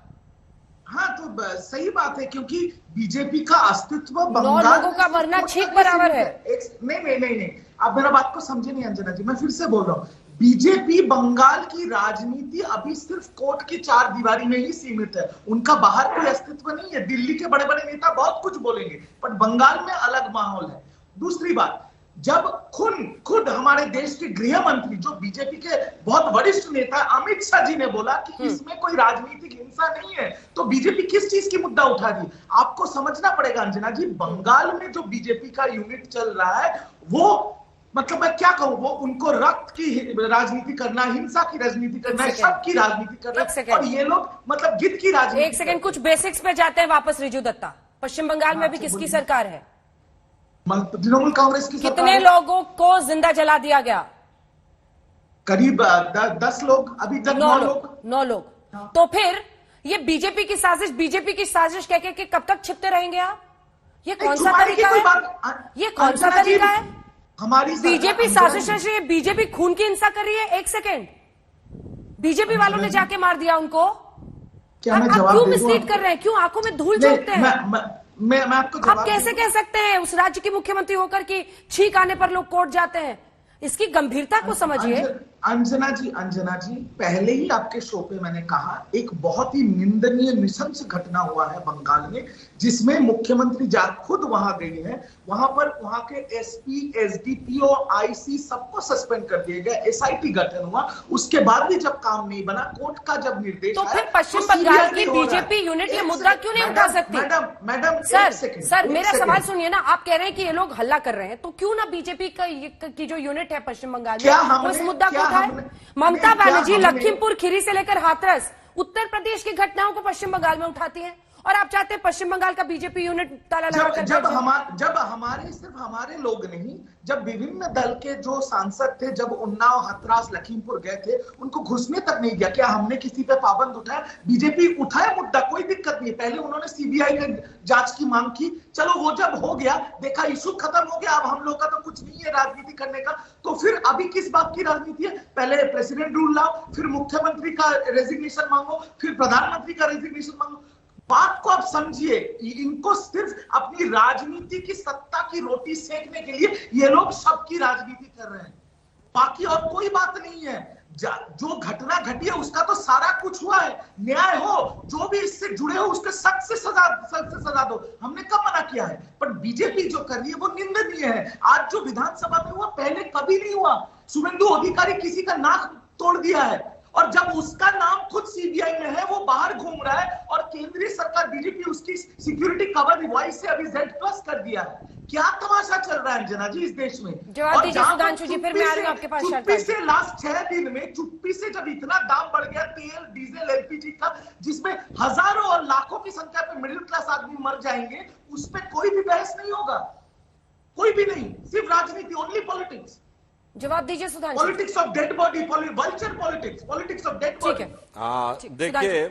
हाँ, तो सही बात है, क्योंकि बीजेपी का अस्तित्व 9 लोगों का मरना छींक बराबर है। नहीं, आप मेरा बात को समझे नहीं अंजना जी, मैं फिर से बोल रहा हूँ। बीजेपी बंगाल की राजनीति अभी सिर्फ कोर्ट की 4 दीवारी में ही सीमित है, उनका बाहर कोई अस्तित्व नहीं है। दिल्ली के बड़े बड़े नेता बहुत कुछ बोलेंगे, पर बंगाल में अलग माहौल है। दूसरी बात, जब खुद हमारे देश के गृह मंत्री, जो बीजेपी के बहुत वरिष्ठ नेता अमित शाह जी ने बोला कि इसमें कोई राजनीतिक हिंसा नहीं है, तो बीजेपी किस चीज की मुद्दा उठा रही? आपको समझना पड़ेगा अंजना जी, बंगाल में जो बीजेपी का यूनिट चल रहा है वो, मतलब मैं क्या कहूं, वो उनको रक्त की राजनीति करना, हिंसा की राजनीति करना है, सबकी राजनीति करना है, और ये लोग मतलब गिद्ध की राजनीति। एक सेकंड, कुछ बेसिक्स पे जाते हैं वापस। रिजू दत्ता, पश्चिम बंगाल में भी किसकी सरकार है? तृणमूल कांग्रेस की। कितने लोगों को जिंदा जला दिया गया? करीब 10 लोग, अभी तक 9 लोग। तो फिर ये बीजेपी की साजिश कह के कब तक छिपते रहेंगे आप? ये कौन सा तरीका है? ये कौन सा तरीका है? हमारी बीजेपी साजिश है, बीजेपी खून की हिंसा कर रही है। एक सेकेंड, बीजेपी वालों ने जाके मार दिया उनको। आप क्यों मिसलीड कर रहे हैं? क्यों आंखों में धूल झोंकते हैं? मैं आपको आप कैसे कह सकते हैं उस राज्य के मुख्यमंत्री होकर कि छींक आने पर लोग कोर्ट जाते हैं? इसकी गंभीरता को समझिए। अंजना जी, पहले ही आपके शो पे मैंने कहा, एक बहुत ही निंदनीय नृशंस घटना हुआ है बंगाल में, जिसमें मुख्यमंत्री खुद वहां गई है। वहां पर वहां के एसपी, एसडीपीओ, आईसी सबको सस्पेंड कर दिया गया, एसआईटी गठन हुआ। उसके बाद भी जब काम नहीं बना, कोर्ट का जब निर्देश, तो फिर पश्चिम बंगाल की बीजेपी यूनिट ये मुद्दा क्यों नहीं उठा सकती? मैडम सर मेरा सवाल सुनिए ना। आप कह रहे हैं कि ये लोग हल्ला कर रहे हैं, तो क्यों ना बीजेपी की जो यूनिट है पश्चिम बंगाल में वो इस मुद्दा को उठाए? ममता बनर्जी लखीमपुर खीरी से लेकर हाथरस उत्तर प्रदेश की घटनाओं को पश्चिम बंगाल में उठाती है, और आप चाहते हैं पश्चिम बंगाल का बीजेपी यूनिट ताला लगाकर? जब हमारे सिर्फ हमारे लोग नहीं, जब विभिन्न दल के जो सांसद थे, जब उन्नाव, हथरास, लखीमपुर गए थे, उनको घुसने तक नहीं दिया। क्या हमने किसी पे पाबंद उठाया? बीजेपी उठाए मुद्दा, कोई दिक्कत नहीं। पहले उन्होंने सीबीआई ने जांच की मांग की, चलो वो जब हो गया, देखा इशू खत्म हो गया, अब हम लोग का तो कुछ नहीं है राजनीति करने का, तो फिर अभी किस बात की राजनीति है? पहले प्रेसिडेंट रूल लाओ, फिर मुख्यमंत्री का रेजिग्नेशन मांगो, फिर प्रधानमंत्री का रेजिग्नेशन मांगो। बात को आप समझिए, इनको सिर्फ अपनी राजनीति की सत्ता की रोटी सेकने के लिए ये लोग सबकी राजनीति कर रहे हैं, बाकी और कोई बात नहीं है। जो घटना घटी है उसका तो सारा कुछ हुआ है, न्याय हो, जो भी इससे जुड़े हो उसके सख्त से सजा दो, हमने कब मना किया है? पर बीजेपी जो कर रही है वो निंदनीय है। आज जो विधानसभा में हुआ पहले कभी नहीं हुआ। शुभेंदु अधिकारी किसी का नाक तोड़ दिया है, और जब उसका नाम खुद सीबीआई में है, वो बाहर घूम रहा है, और केंद्रीय सरकार बीजेपी उसकी सिक्योरिटी कवर वाई से अभी Z+ कर दिया है। क्या तमाशा चल रहा है अंजना जी इस देश में? जवाब दीजिए सुधांशु जी, फिर मैं आ रही हूं आपके पास। चुप्पी से लास्ट 6 दिन में, चुप्पी से जब इतना दाम बढ़ गया तेल, डीजल, एलपीजी का, जिसमें हजारों और लाखों की संख्या में मिडिल क्लास आदमी मर जाएंगे, उस पर कोई भी बहस नहीं होगा, कोई भी नहीं, सिर्फ राजनीति, ओनली पॉलिटिक्स। जवाब दीजिए Sudhanshu. Politics of dead body, vulture politics, politics of dead body. देखिए,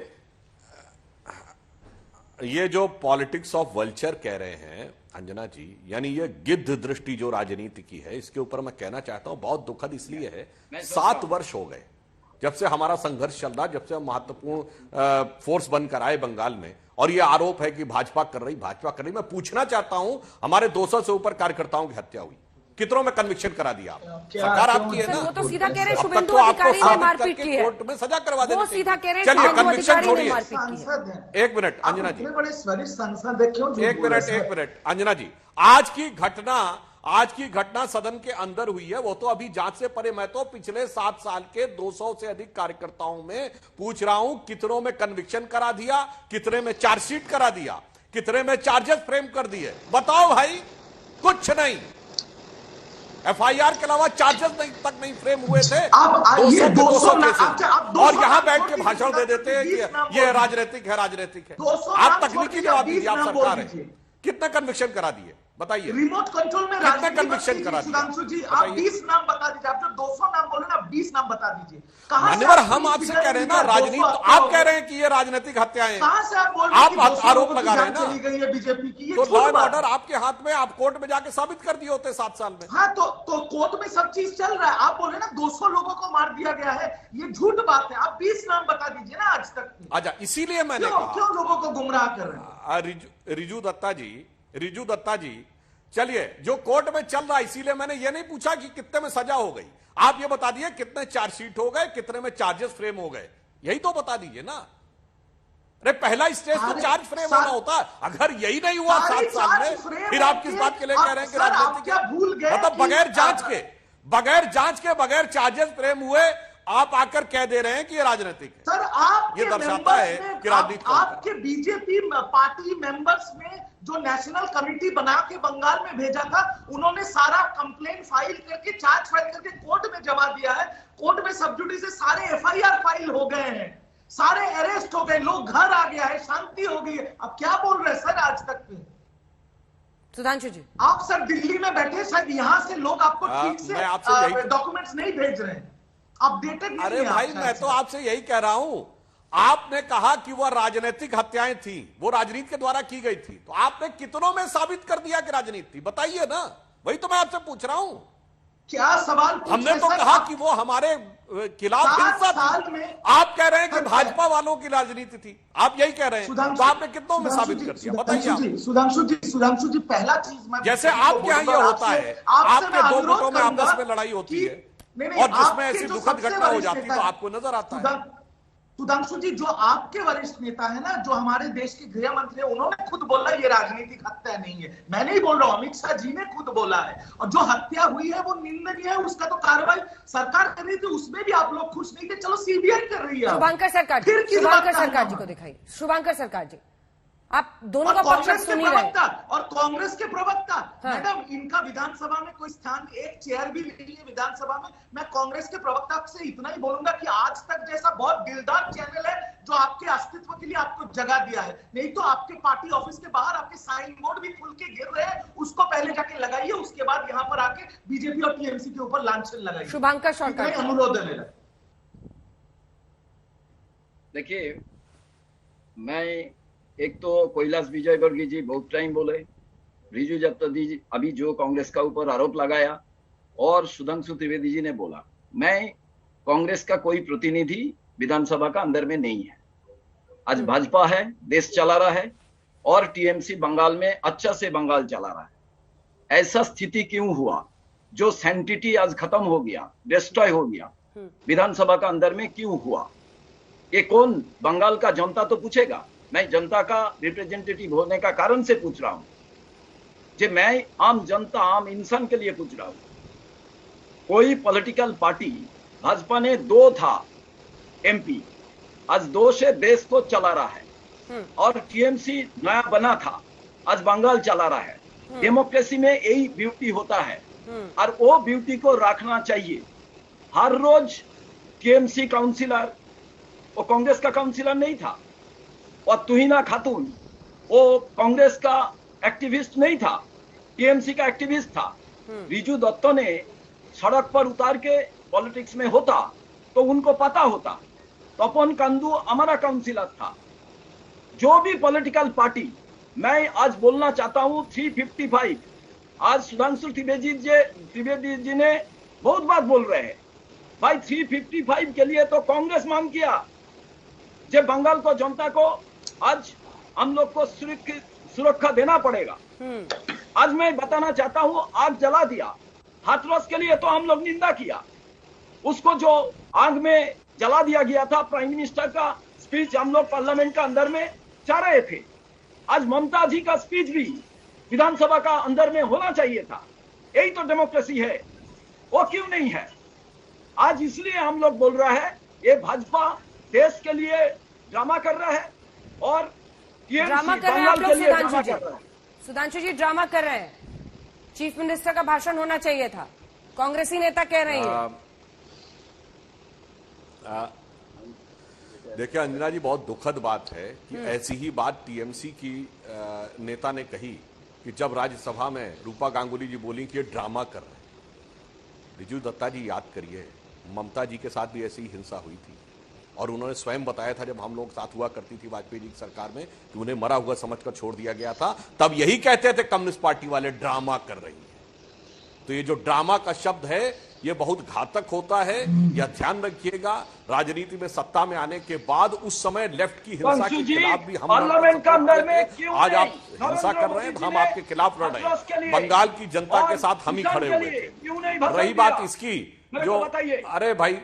ये जो पॉलिटिक्स ऑफ वल्चर कह रहे हैं अंजना जी, यानी ये गिद्ध दृष्टि जो राजनीति की है, इसके ऊपर मैं कहना चाहता हूं, बहुत दुखद इसलिए है, 7 वर्ष हो गए जब से हमारा संघर्ष चल रहा, जब से हम महत्वपूर्ण फोर्स बनकर आए बंगाल में, और ये आरोप है कि भाजपा कर रही। मैं पूछना चाहता हूं, हमारे 200 से ऊपर कार्यकर्ताओं की हत्या हुई, कितनों में कन्विक्शन करा दिया आप? सरकार आपकी है ना, वो तो सीधा कह रहे हैं शुभेंदु अधिकारी ने मारपीट की है, कोर्ट में सजा करवा देना। वो सीधा कह रहे हैं चलिए कन्विक्शन छोड़िए। सांसद 1 मिनट अंजना जी, बड़े वरिष्ठ सांसद है, क्यों? 1 मिनट अंजना जी, आज की घटना आज की घटना सदन के अंदर हुई है वो तो अभी जांच से परे। मैं तो पिछले 7 साल के 200 से अधिक कार्यकर्ताओं में पूछ रहा हूं, कितनों में कन्विक्शन करा दिया, कितने में चार्जशीट करा दिया, कितने में चार्जेस फ्रेम कर दिए? बताओ भाई। कुछ नहीं। एफआईआर के अलावा चार्जेस तक नहीं फ्रेम हुए थे। 200 केसेस, और यहां बैठ के भाषण दे देते हैं कि ये राजनीतिक है, राजनीतिक है। आप तकनीकी जवाब दीजिए, आप सरकार है, कितने कन्विक्शन करा दिए बताइए? रिमोट कंट्रोल में कितने कन्विक्शन करा दिए? सुधांशु जी, आप 20 नाम बता दीजिए। आप जो 200 नाम बोले ना, 20 नाम बता दीजिए। मान्यवर, हम आपसे कह रहे हैं ना राजनीति, आप कह रहे हैं कि ये राजनीतिक हत्याएं, कहां से आप बोल रहे हैं? आप आरोप लगा रहे हैं ना चली गई है बीजेपी की। तो लॉ एंड ऑर्डर आपके हाथ में, आप कोर्ट में जाके साबित कर दिए होते 7 साल में। हाँ, तो कोर्ट में सब चीज चल रहा है। आप बोल रहे हैं ना 200 लोगों को मार दिया गया है, ये झूठ बात है। आप 20 नाम बता दीजिए ना आज तक। अच्छा, इसीलिए मैंने कहा क्यों लोगों को गुमराह कर रहे हैं? रिजू दत्ता जी, चलिए जो कोर्ट में चल रहा है, इसीलिए मैंने ये नहीं पूछा कि कितने में सजा हो गई। आप ये बता दिए कितने चार्जशीट हो गए, कितने में चार्जेस फ्रेम हो गए, यही तो बता दीजिए ना। अरे पहला स्टेज तो चार्ज फ्रेम होना होता। अगर यही नहीं हुआ 7 साल में, फिर आप किस बात के लिए कह रहे हैं कि राजनीतिक? मतलब बगैर जांच के बगैर चार्जेस फ्रेम हुए, आप आकर कह दे रहे हैं कि ये राजनीतिक है। सर, आप ये दर्शाता है कि राजनीति आपके बीजेपी पार्टी मेंबर्स में जो नेशनल कमेटी बना के बंगाल में भेजा था, उन्होंने सारा कंप्लेंट फाइल करके, चार्ज फाइल करके कोर्ट में जमा दिया है। कोर्ट में सब जुडिस से सारे एफआईआर फाइल हो गए हैं, सारे अरेस्ट हो गए, लोग घर आ गया है, शांति हो गई है। अब क्या बोल रहे हैं सर आज तक में? सुधांशु जी, आप सर दिल्ली में बैठे, शायद यहां से लोग आपको ठीक से डॉक्यूमेंट्स नहीं भेज रहे हैं, अपडेटेड नहीं। अरे भाई, मैं तो आपसे यही कह रहा हूं। आपने कहा कि वह राजनीतिक हत्याएं थी, वो राजनीति के द्वारा की गई थी, तो आपने कितनों में साबित कर दिया कि राजनीति थी? बताइए ना, वही तो मैं आपसे पूछ रहा हूं। क्या सवाल? हमने तो कहा कि वो हमारे खिलाफ हिंसा थी। आप कह रहे हैं कि भाजपा वालों की राजनीति थी, आप यही कह रहे हैं, तो आपने कितनों में साबित कर दिया? बताइए। सुधांशु जी, पहला चीज मैं, जैसे आपके यहाँ ये होता है, आपके 2 गुटों में आपस में लड़ाई होती है, और जिसमें ऐसी दुखद घटना हो जाती तो आपको नजर आता है। सुधांशु जी, जो आपके वरिष्ठ नेता है ना, जो हमारे देश के गृह मंत्री है, उन्होंने खुद बोला ये राजनीतिक हत्या नहीं है। मैं नहीं बोल रहा हूं, अमित शाह जी ने खुद बोला है। और जो हत्या हुई है वो निंदनीय है, उसका तो कार्रवाई सरकार कर रही थी, उसमें भी आप लोग खुश नहीं थे। चलो सीबीआई कर रही है। शुभंकर सरकार जी को दिखाइए। शुभंकर सरकार जी, आप दोनों का पक्ष सुन ही रहे। और कांग्रेस के प्रवक्ता, मैडम, इनका विधानसभा में कोई स्थान, एक चेयर भी नहीं है विधानसभा में। मैं कांग्रेस के प्रवक्ता से इतना ही बोलूंगा कि आज तक जैसा बहुत दिलदार चैनल है जो आपके अस्तित्व के लिए आपको जगह दिया है, नहीं तो आपके पार्टी ऑफिस के बाहर आपके साइन बोर्ड भी खुल के गिर रहे हैं, उसको पहले जाके लगाइए, उसके बाद यहाँ पर आके बीजेपी और टीएमसी के ऊपर लांछन लगाइए। शुभंकर सरकार, अनुरोध है मेरा। देखिए, मैं एक तो कैलाश विजयवर्गीय जी बहुत टाइम बोले, रिजू दत्ता जी अभी जो कांग्रेस का ऊपर आरोप लगाया, और सुधांशु त्रिवेदी जी ने बोला। मैं कांग्रेस का कोई प्रतिनिधि विधानसभा का अंदर में नहीं है। आज भाजपा है, देश चला रहा है, और टीएमसी बंगाल में अच्छा से बंगाल चला रहा है। ऐसा स्थिति क्यों हुआ? जो सैंक्टिटी आज खत्म हो गया, डिस्ट्रॉय हो गया, विधानसभा का अंदर में क्यों हुआ? ये कौन बंगाल का जनता तो पूछेगा। मैं जनता का रिप्रेजेंटेटिव होने का कारण से पूछ रहा हूं, कि मैं आम जनता, आम इंसान के लिए पूछ रहा हूं। कोई पॉलिटिकल पार्टी, भाजपा ने 2 था एमपी, आज 2 से देश को चला रहा है, और टीएमसी नया बना था, आज बंगाल चला रहा है। डेमोक्रेसी में यही ब्यूटी होता है, और वो ब्यूटी को रखना चाहिए। हर रोज टीएमसी काउंसिलर, वो कांग्रेस का काउंसिलर नहीं था, और तुहिना खातून वो कांग्रेस का एक्टिविस्ट नहीं था, टीएमसी का एक्टिविस्ट था। रिजू दत्ता ने सड़क पर उतार के पॉलिटिक्स में होता तो उनको पता होता। तपन कांदू हमारा काउंसिलर था। जो भी पॉलिटिकल पार्टी, मैं आज बोलना चाहता हूं 355, आज सुधांशु त्रिवेदी जी ने बहुत बात बोल रहे हैं भाई। 355 के लिए तो कांग्रेस मांग किया, जब बंगाल को जनता को आज हम लोग को सुरक्षा देना पड़ेगा। आज मैं बताना चाहता हूं, आग जला दिया, हाथरस के लिए तो हम लोग निंदा किया। उसको जो आग में जला दिया गया था, प्राइम मिनिस्टर का स्पीच हम लोग पार्लियामेंट का अंदर में चाह रहे थे। आज ममता जी का स्पीच भी विधानसभा का अंदर में होना चाहिए था। यही तो डेमोक्रेसी है, वो क्यों नहीं है? आज इसलिए हम लोग बोल रहा है ये भाजपा देश के लिए ड्रामा कर रहा है और ड्रामा कर रहे हैं आप लोग। सुधांशु जी, सुधांशु जी ड्रामा कर रहे हैं। चीफ मिनिस्टर का भाषण होना चाहिए था, कांग्रेसी नेता कह रही है। देखिए अंजना जी, बहुत दुखद बात है कि ऐसी ही बात टीएमसी की नेता ने कही कि जब राज्यसभा में रूपा गांगुली जी बोली कि ये ड्रामा कर रहे हैं। रिजू दत्ता जी याद करिए, ममता जी के साथ भी ऐसी ही हिंसा हुई थी और उन्होंने स्वयं बताया था जब हम लोग साथ हुआ करती थी वाजपेयी जी की सरकार में कि उन्हें मरा हुआ समझकर छोड़ दिया गया था, तब यही कहते थे कम्युनिस्ट पार्टी वाले ड्रामा कर रही है। तो ये जो ड्रामा का शब्द है ये बहुत घातक होता है, यह ध्यान रखिएगा। राजनीति में सत्ता में आने के बाद उस समय लेफ्ट की हिंसा के खिलाफ भी हम पार्लियामेंट का अंदर में क्यों आज आप हिंसा कर रहे हैं तो हम आपके खिलाफ लड़ रहे हैं। बंगाल की जनता के साथ हम ही खड़े हुए थे। रही बात इसकी जो, अरे भाई,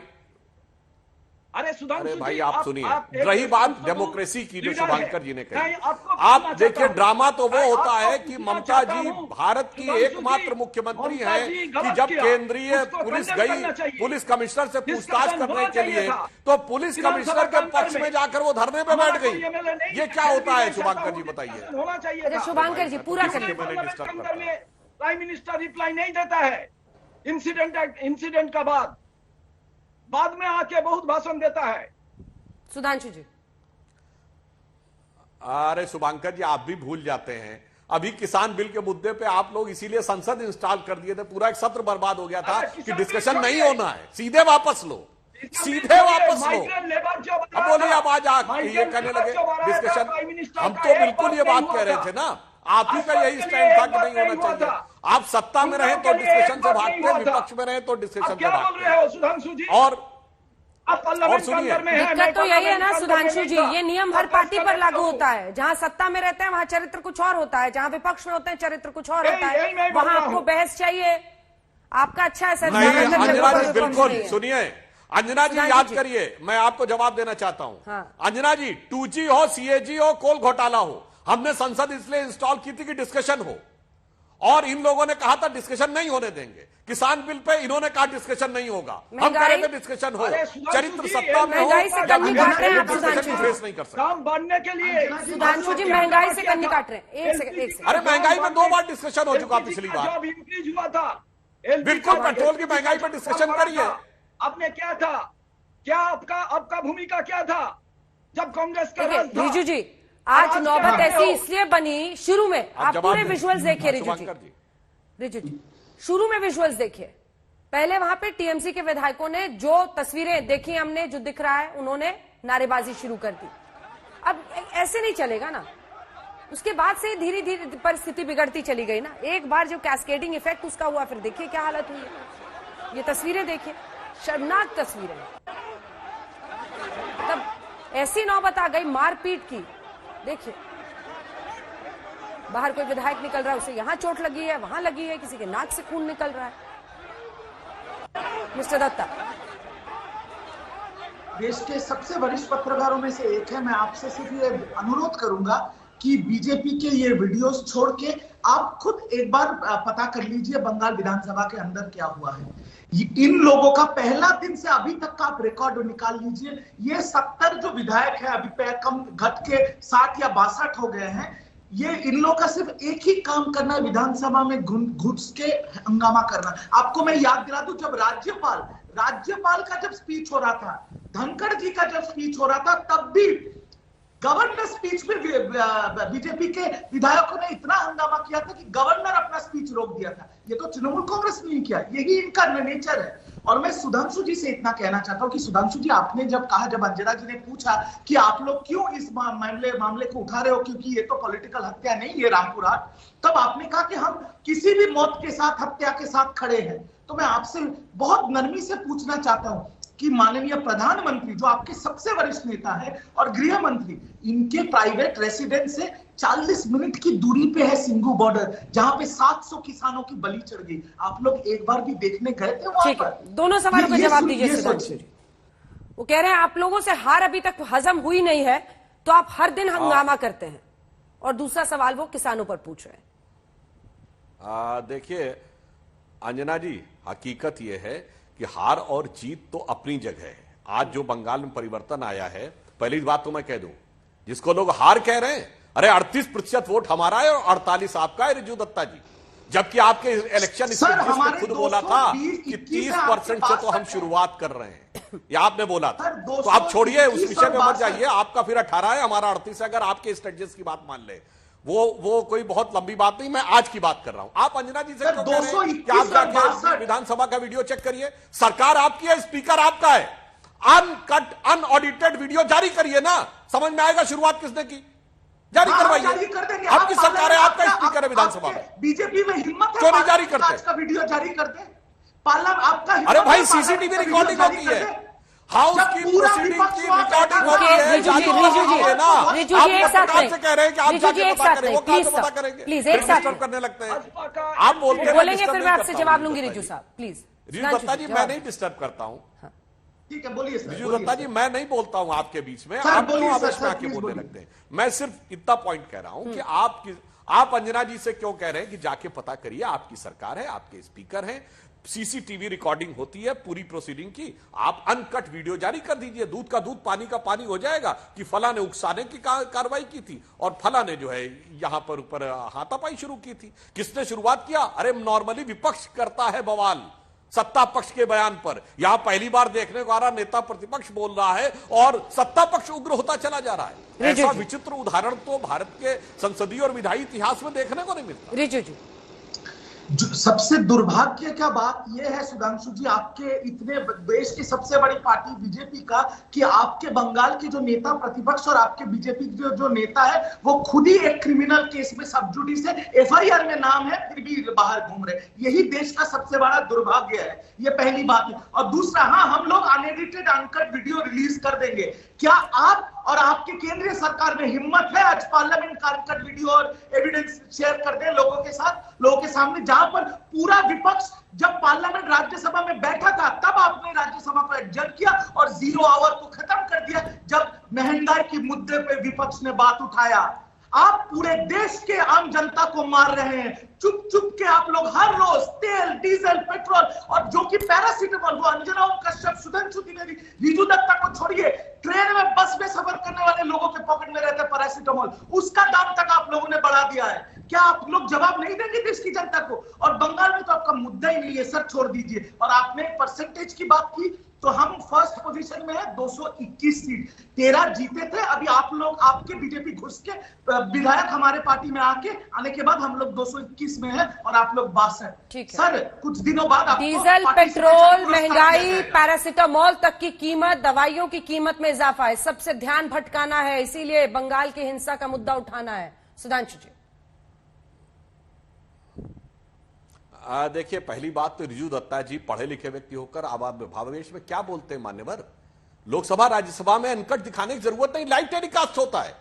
अरे भाई आप सुनिए, रही बात डेमोक्रेसी की जो शुभांकर जी ने कही, आप देखिए ड्रामा तो वो होता है कि ममता जी भारत की एकमात्र मुख्यमंत्री हैं कि जब केंद्रीय पुलिस गई पुलिस कमिश्नर से पूछताछ करने के लिए तो पुलिस कमिश्नर के पक्ष में जाकर वो धरने पे बैठ गई। ये क्या होता है शुभांकर जी, बताइए। होना चाहिए। शुभांकर जी पूरा करिए। प्राइम मिनिस्टर रिप्लाई नहीं देता है इंसिडेंट का बाद में आके बहुत भाषण देता है। सुधांशु जी, अरे शुभांकर जी आप भी भूल जाते हैं, अभी किसान बिल के मुद्दे पे आप लोग इसीलिए संसद इंस्टॉल कर दिए थे, पूरा एक सत्र बर्बाद हो गया था कि डिस्कशन नहीं होना है, सीधे वापस लो, सीधे वापस लो। अब बोलिए, अब आज ये कहने लगे डिस्कशन। हम तो बिल्कुल ये बात कह रहे थे ना, आप ही का यही स्टैंड था कि नहीं होना चाहिए। आप सत्ता में रहे तो डिस्कशन से भागते, विपक्ष में रहे तो डिस्कशन से भागते। और सुनिए, दिक्कत तो यही है ना सुधांशु जी, ये नियम हर पार्टी पर लागू होता है। जहां सत्ता में रहते हैं वहां चरित्र कुछ और होता है, जहां विपक्ष में होते हैं चरित्र कुछ और होता है। वहां आपको बहस चाहिए, आपका अच्छा है सर। अंजना जी बिल्कुल सुनिए, अंजना जी याद करिए, मैं आपको जवाब देना चाहता हूं। अंजना जी, 2G हो, CAG हो, कोल घोटाला हो, हमने संसद इसलिए इंस्टॉल की थी कि डिस्कशन हो, और इन लोगों ने कहा था डिस्कशन नहीं होने देंगे। किसान बिल पे इन्होंने कहा डिस्कशन नहीं होगा, हम कह रहे थे डिस्कशन हो। चरित्र सत्ता में हो, कन्नी काट रहे हैं आप सुधांशु जी, फेस नहीं कर सकते। काम बढ़ने के लिए सुधांशु जी महंगाई से कन्नी काट रहे हैं। एक सेकंड। अरे महंगाई में 2 बार डिस्कशन हो चुका पिछली बार। जब इंक्रीज हुआ था बिल्कुल, पेट्रोल की महंगाई पर डिस्कशन करिए। आपने क्या था, क्या आपका भूमिका क्या था जब कांग्रेस का राज था? रिजू जी, आज नौबत ऐसी इसलिए बनी, शुरू में आप पूरे विजुअल्स देखिए रिजू जी, शुरू में विजुअल्स देखिए। पहले वहां पे टीएमसी के विधायकों ने जो तस्वीरें देखी हमने, जो दिख रहा है, उन्होंने नारेबाजी शुरू कर दी। अब ऐसे नहीं चलेगा ना, उसके बाद से धीरे धीरे परिस्थिति बिगड़ती चली गई ना। एक बार जो कैस्केडिंग इफेक्ट उसका हुआ, फिर देखिए क्या हालत हुई है। ये तस्वीरें देखिए, शर्मनाक तस्वीरें। तब ऐसी नौबत आ गई मारपीट की। देखिए बाहर कोई विधायक निकल रहा है, उसे यहां चोट लगी है, वहां लगी है, किसी के नाक से खून निकल रहा है। मिस्टर दत्ता, देश के सबसे वरिष्ठ पत्रकारों में से एक है, मैं आपसे सिर्फ ये अनुरोध करूंगा कि बीजेपी के ये वीडियोस छोड़ के आप खुद एक बार पता कर लीजिए बंगाल विधानसभा के अंदर क्या हुआ है। इन लोगों का पहला दिन से अभी तक का आप रिकॉर्ड निकाल लीजिए। ये 70 जो विधायक है, अभी कम घट के 60 या 62 हो गए हैं। ये इन लोगों का सिर्फ एक ही काम करना है, विधानसभा में घुस के हंगामा करना। आपको मैं याद दिला दूं, जब राज्यपाल का जब स्पीच हो रहा था, धनखड़ जी का जब स्पीच हो रहा था, तब भी गवर्नर स्पीच में बीजेपी के विधायकों ने इतना हंगामा किया था कि गवर्नर अपना स्पीच रोक दिया था। ये तो तृणमूल कांग्रेस ने नहीं किया, यही इनका नेचर है। और मैं सुधांशु जी से इतना कहना चाहता हूं कि सुधांशु जी, आपने जब कहा, जब अंजना जी ने पूछा कि आप लोग क्यों इस मामले को उठा रहे हो, क्योंकि ये तो पॉलिटिकल हत्या नहीं, ये रामपुर हाट, तब आपने कहा कि हम किसी भी मौत के साथ, हत्या के साथ खड़े हैं। तो मैं आपसे बहुत नरमी से पूछना चाहता हूं कि माननीय प्रधानमंत्री, जो आपके सबसे वरिष्ठ नेता है, और गृह मंत्री, इनके प्राइवेट रेसिडेंस से 40 मिनट की दूरी पे है सिंघू बॉर्डर, जहां पे 700 किसानों की बलि चढ़ गई। आप लोग एक बार भी देखने गए थे वहां पर? दोनों सवालों का जवाब दीजिए सुधांशु जी। वो कह रहे हैं आप लोगों से हार अभी तक हजम हुई नहीं है, तो आप हर दिन हंगामा करते हैं। और दूसरा सवाल वो किसानों पर पूछ रहे हैं। देखिए, अंजना जी, हकीकत यह है कि हार और जीत तो अपनी जगह है। आज जो बंगाल में परिवर्तन आया है, पहली बात तो मैं कह दूं, जिसको लोग हार कह रहे हैं, अरे 38% वोट हमारा है और 48 आपका है रिजू दत्ता जी, जबकि आपके इलेक्शन स्ट्रेटजिस्ट ने खुद बोला था कि 30% से तो हम शुरुआत कर रहे हैं, ये आपने बोला था। तो आप छोड़िए, उस विषय में मत जाइए। आपका फिर 18 है, हमारा 38 है। अगर आपके स्ट्रेटजिस्ट की बात मान ले, वो कोई बहुत लंबी बात नहीं, मैं आज की बात कर रहा हूं। आप अंजना जी से क्यों कह रहे हैं कि आप जाके विधानसभा का वीडियो चेक करिए? सरकार आपकी है, स्पीकर आपका है, अनकट अनऑडिटेड वीडियो जारी करिए ना, समझ में आएगा शुरुआत किसने की। जारी करवाइए, आपकी सरकार है, आपका स्पीकर है विधानसभा में। बीजेपी में हिम्मत है क्यों नहीं जारी करते? आज का वीडियो जारी कर दे, पार्लियामेंट आपका। अरे भाई, सीसीटीवी रिकॉर्डिंग होती है, हाउस की प्रोसीडिंग की रिकॉर्डिंग होती है। रिजू जी एक साथ से कह रहे हैं कि आप जाके पता करें, वो कहां से पता करेंगे? प्लीज एक साथ करने लगते हैं आप, बोलेंगे फिर मैं आपसे जवाब लूंगी। रिजू साहब प्लीज। रिजू दत्ता जी, मैं नहीं डिस्टर्ब करता हूं। ठीक है, बोलिए सर। रिजू दत्ता जी, मैं नहीं बोलता हूं आपके बीच में, आप क्यों आवेश में आके बोलने लगते हैं? मैं सिर्फ इतना पॉइंट कह रहा हूं कि आप अंजना जी से क्यों कह रहे हैं कि जाके पता करिए, आपकी सरकार है, आपके स्पीकर हैं, सीसीटीवी रिकॉर्डिंग होती है पूरी प्रोसीडिंग की। आप अनकट वीडियो जारी कर दीजिए, दूध का दूध पानी का पानी हो जाएगा कि फला ने उकसाने की कार्रवाई की थी और फला ने जो है यहां पर ऊपर हाथापाई शुरू की थी। किसने शुरुआत किया? अरे नॉर्मली विपक्ष करता है बवाल सत्ता पक्ष के बयान पर। यहां पहली बार देखने को आ रहा, नेता प्रतिपक्ष बोल रहा है और सत्ता पक्ष उग्र होता चला जा रहा है। ऐसा विचित्र उदाहरण तो भारत के संसदीय और विधायी इतिहास में देखने को नहीं मिलता। रिजू जी, सबसे दुर्भाग्य क्या बात यह है सुधांशु जी, आपके इतने देश की सबसे बड़ी पार्टी बीजेपी का, कि आपके बंगाल के जो नेता प्रतिपक्ष और आपके बीजेपी के जो नेता है वो खुद ही एक क्रिमिनल केस में सब जुडिस है, एफआईआर में नाम है, फिर भी बाहर घूम रहे। यही देश का सबसे बड़ा दुर्भाग्य है, ये पहली बात है। और दूसरा, हाँ, हम लोग अनएडिटेड अनकट वीडियो रिलीज कर देंगे। क्या आप और आपकी केंद्रीय सरकार में हिम्मत है आज पार्लियामेंट का अनकट वीडियो और एविडेंस शेयर कर दे लोगों के साथ, लोगों के सामने, जहां पर पूरा विपक्ष जब पार्लियामेंट राज्यसभा में बैठा था तब आपने राज्यसभा को एडजर्न किया और 0 आवर को खत्म कर दिया जब महंगाई के मुद्दे पे विपक्ष ने बात उठाया। आप पूरे देश के आम जनता को मार रहे हैं, चुप चुप के आप लोग हर रोज तेल, डीजल, पेट्रोल और जो कि पैरासीटामोल, वो अंजना ओम कश्यप, सुधांशु त्रिवेदी, रिजू दत्ता को छोड़िए, ट्रेन में बस में सफर करने वाले लोगों के पॉकेट में रहता है पैरासीटामोल, उसका दाम तक आप लोगों ने बढ़ा दिया है। क्या आप लोग जवाब नहीं देंगे देश की जनता को? और बंगाल में तो आपका मुद्दा ही नहीं है सर, छोड़ दीजिए। और आपने परसेंटेज की बात की तो हम फर्स्ट पोजीशन में है, 221 सीट, 13 जीते थे। अभी आप लोग, आपके बीजेपी घुस के विधायक हमारे पार्टी में आने के बाद हम लोग 221 में है और आप लोग 62। सर कुछ दिनों बाद डीजल, पेट्रोल, महंगाई, पैरासीटामोल तक की कीमत, दवाइयों की कीमत में इजाफा है, सबसे ध्यान भटकाना है, इसीलिए बंगाल की हिंसा का मुद्दा उठाना है। सुधांशु जी, देखिए, पहली बात तो रिजू दत्ता जी पढ़े लिखे व्यक्ति होकर भावावेश में क्या बोलते हैं मान्यवर? लोकसभा राज्यसभा में अनकट दिखाने की जरूरत नहीं, लाइव टेलीकास्ट होता है।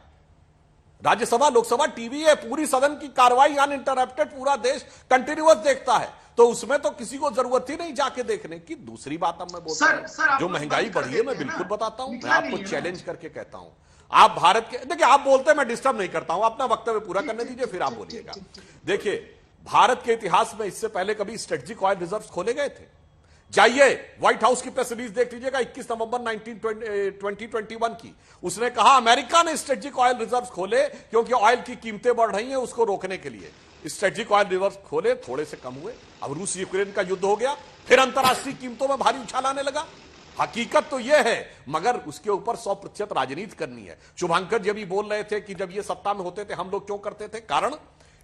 राज्यसभा लोकसभा टीवी है, पूरी सदन की कार्रवाई अनइंटरप्टेड पूरा देश कंटिन्यूअस देखता है, तो उसमें तो किसी को जरूरत ही नहीं जाके देखने की। दूसरी बात अब मैं बोलता हूं, जो महंगाई बढ़ी है, मैं बिल्कुल बताता हूं, मैं आपको चैलेंज करके कहता हूं। आप भारत के, देखिए आप बोलते हैं, मैं डिस्टर्ब नहीं करता हूं, अपना वक्तव्य पूरा करने दीजिए फिर आप बोलिएगा। देखिए, भारत के इतिहास में इससे पहले कभी स्ट्रेटेजिक ऑयल रिजर्व्स खोले गए थे? जाइए व्हाइट हाउस की प्रेस रिलीज देख लीजिएगा 21 नवंबर 2021 की। उसने कहा अमेरिका ने स्ट्रेटेजिक ऑयल रिजर्व्स खोले क्योंकि ऑयल की कीमतें बढ़ रही हैं, उसको रोकने के लिए स्ट्रेटेजिक ऑयल रिजर्व्स खोले, थोड़े से कम हुए। अब रूस यूक्रेन का युद्ध हो गया, फिर अंतरराष्ट्रीय कीमतों में भारी उछाल आने लगा। हकीकत तो यह है, मगर उसके ऊपर 100% राजनीति करनी है। शुभांकर जी भी बोल रहे थे कि जब ये सत्ता में होते थे हम लोग क्यों करते थे, कारण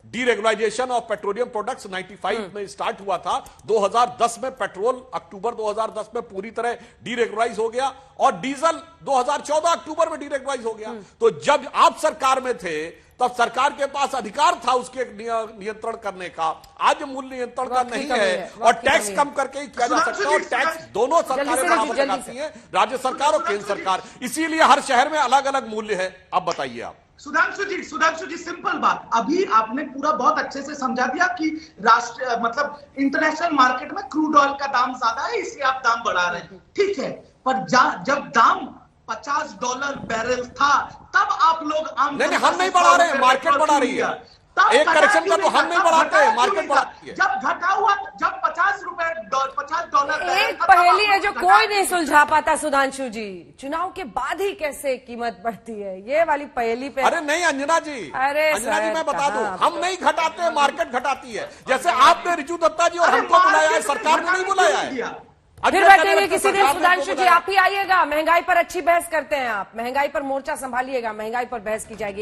डीरेगुलाइजेशन ऑफ पेट्रोलियम प्रोडक्ट्स 95 में स्टार्ट हुआ था। 2010 में पेट्रोल अक्टूबर 2010 में पूरी तरह डीरेगुलाइज हो गया और डीजल 2014 अक्टूबर में डीरेगुलाइज हो गया। तो जब आप सरकार में थे तब सरकार के पास अधिकार था उसके नियंत्रण करने का। आज मूल्य नियंत्रण का नहीं है और टैक्स कम करके ही किया जा सकता है। और टैक्स दोनों सरकारें बराबर लगाती हैं, राज्य सरकार और केंद्र सरकार, इसीलिए हर शहर में अलग अलग मूल्य है। अब बताइए आप। सुधांशु जी सिंपल बात, अभी आपने पूरा बहुत अच्छे से समझा दिया कि राष्ट्र मतलब इंटरनेशनल मार्केट में क्रूड ऑयल का दाम ज्यादा है इसलिए आप दाम बढ़ा रहे हैं, ठीक है। पर जब दाम $50 बैरल था तब आप लोग नहीं, हम नहीं बढ़ा रहे हैं, मार्केट बढ़ा रही है। एक करेक्शन का तो हम नहीं बढ़ाते, मार्केट बढ़ाती है। जब घटा हुआ, जब $50 एक पहेली है जो कोई नहीं सुलझा पाता सुधांशु जी, चुनाव के बाद ही कैसे कीमत बढ़ती है, ये वाली पहेली पे। अरे नहीं अंजना जी, अरे अंजना जी मैं बता दूं, कहाँ? हम नहीं घटाते, मार्केट घटाती है। जैसे आपने रिजू दत्ता जी और हमको बुलाया है, सरकार ने नहीं बुलाया है। फिर बैठेंगे किसी दिन सुधांशु जी, आप ही आइएगा, महंगाई पर अच्छी बहस करते हैं आप, महंगाई पर मोर्चा संभालिएगा, महंगाई पर बहस की जाएगी।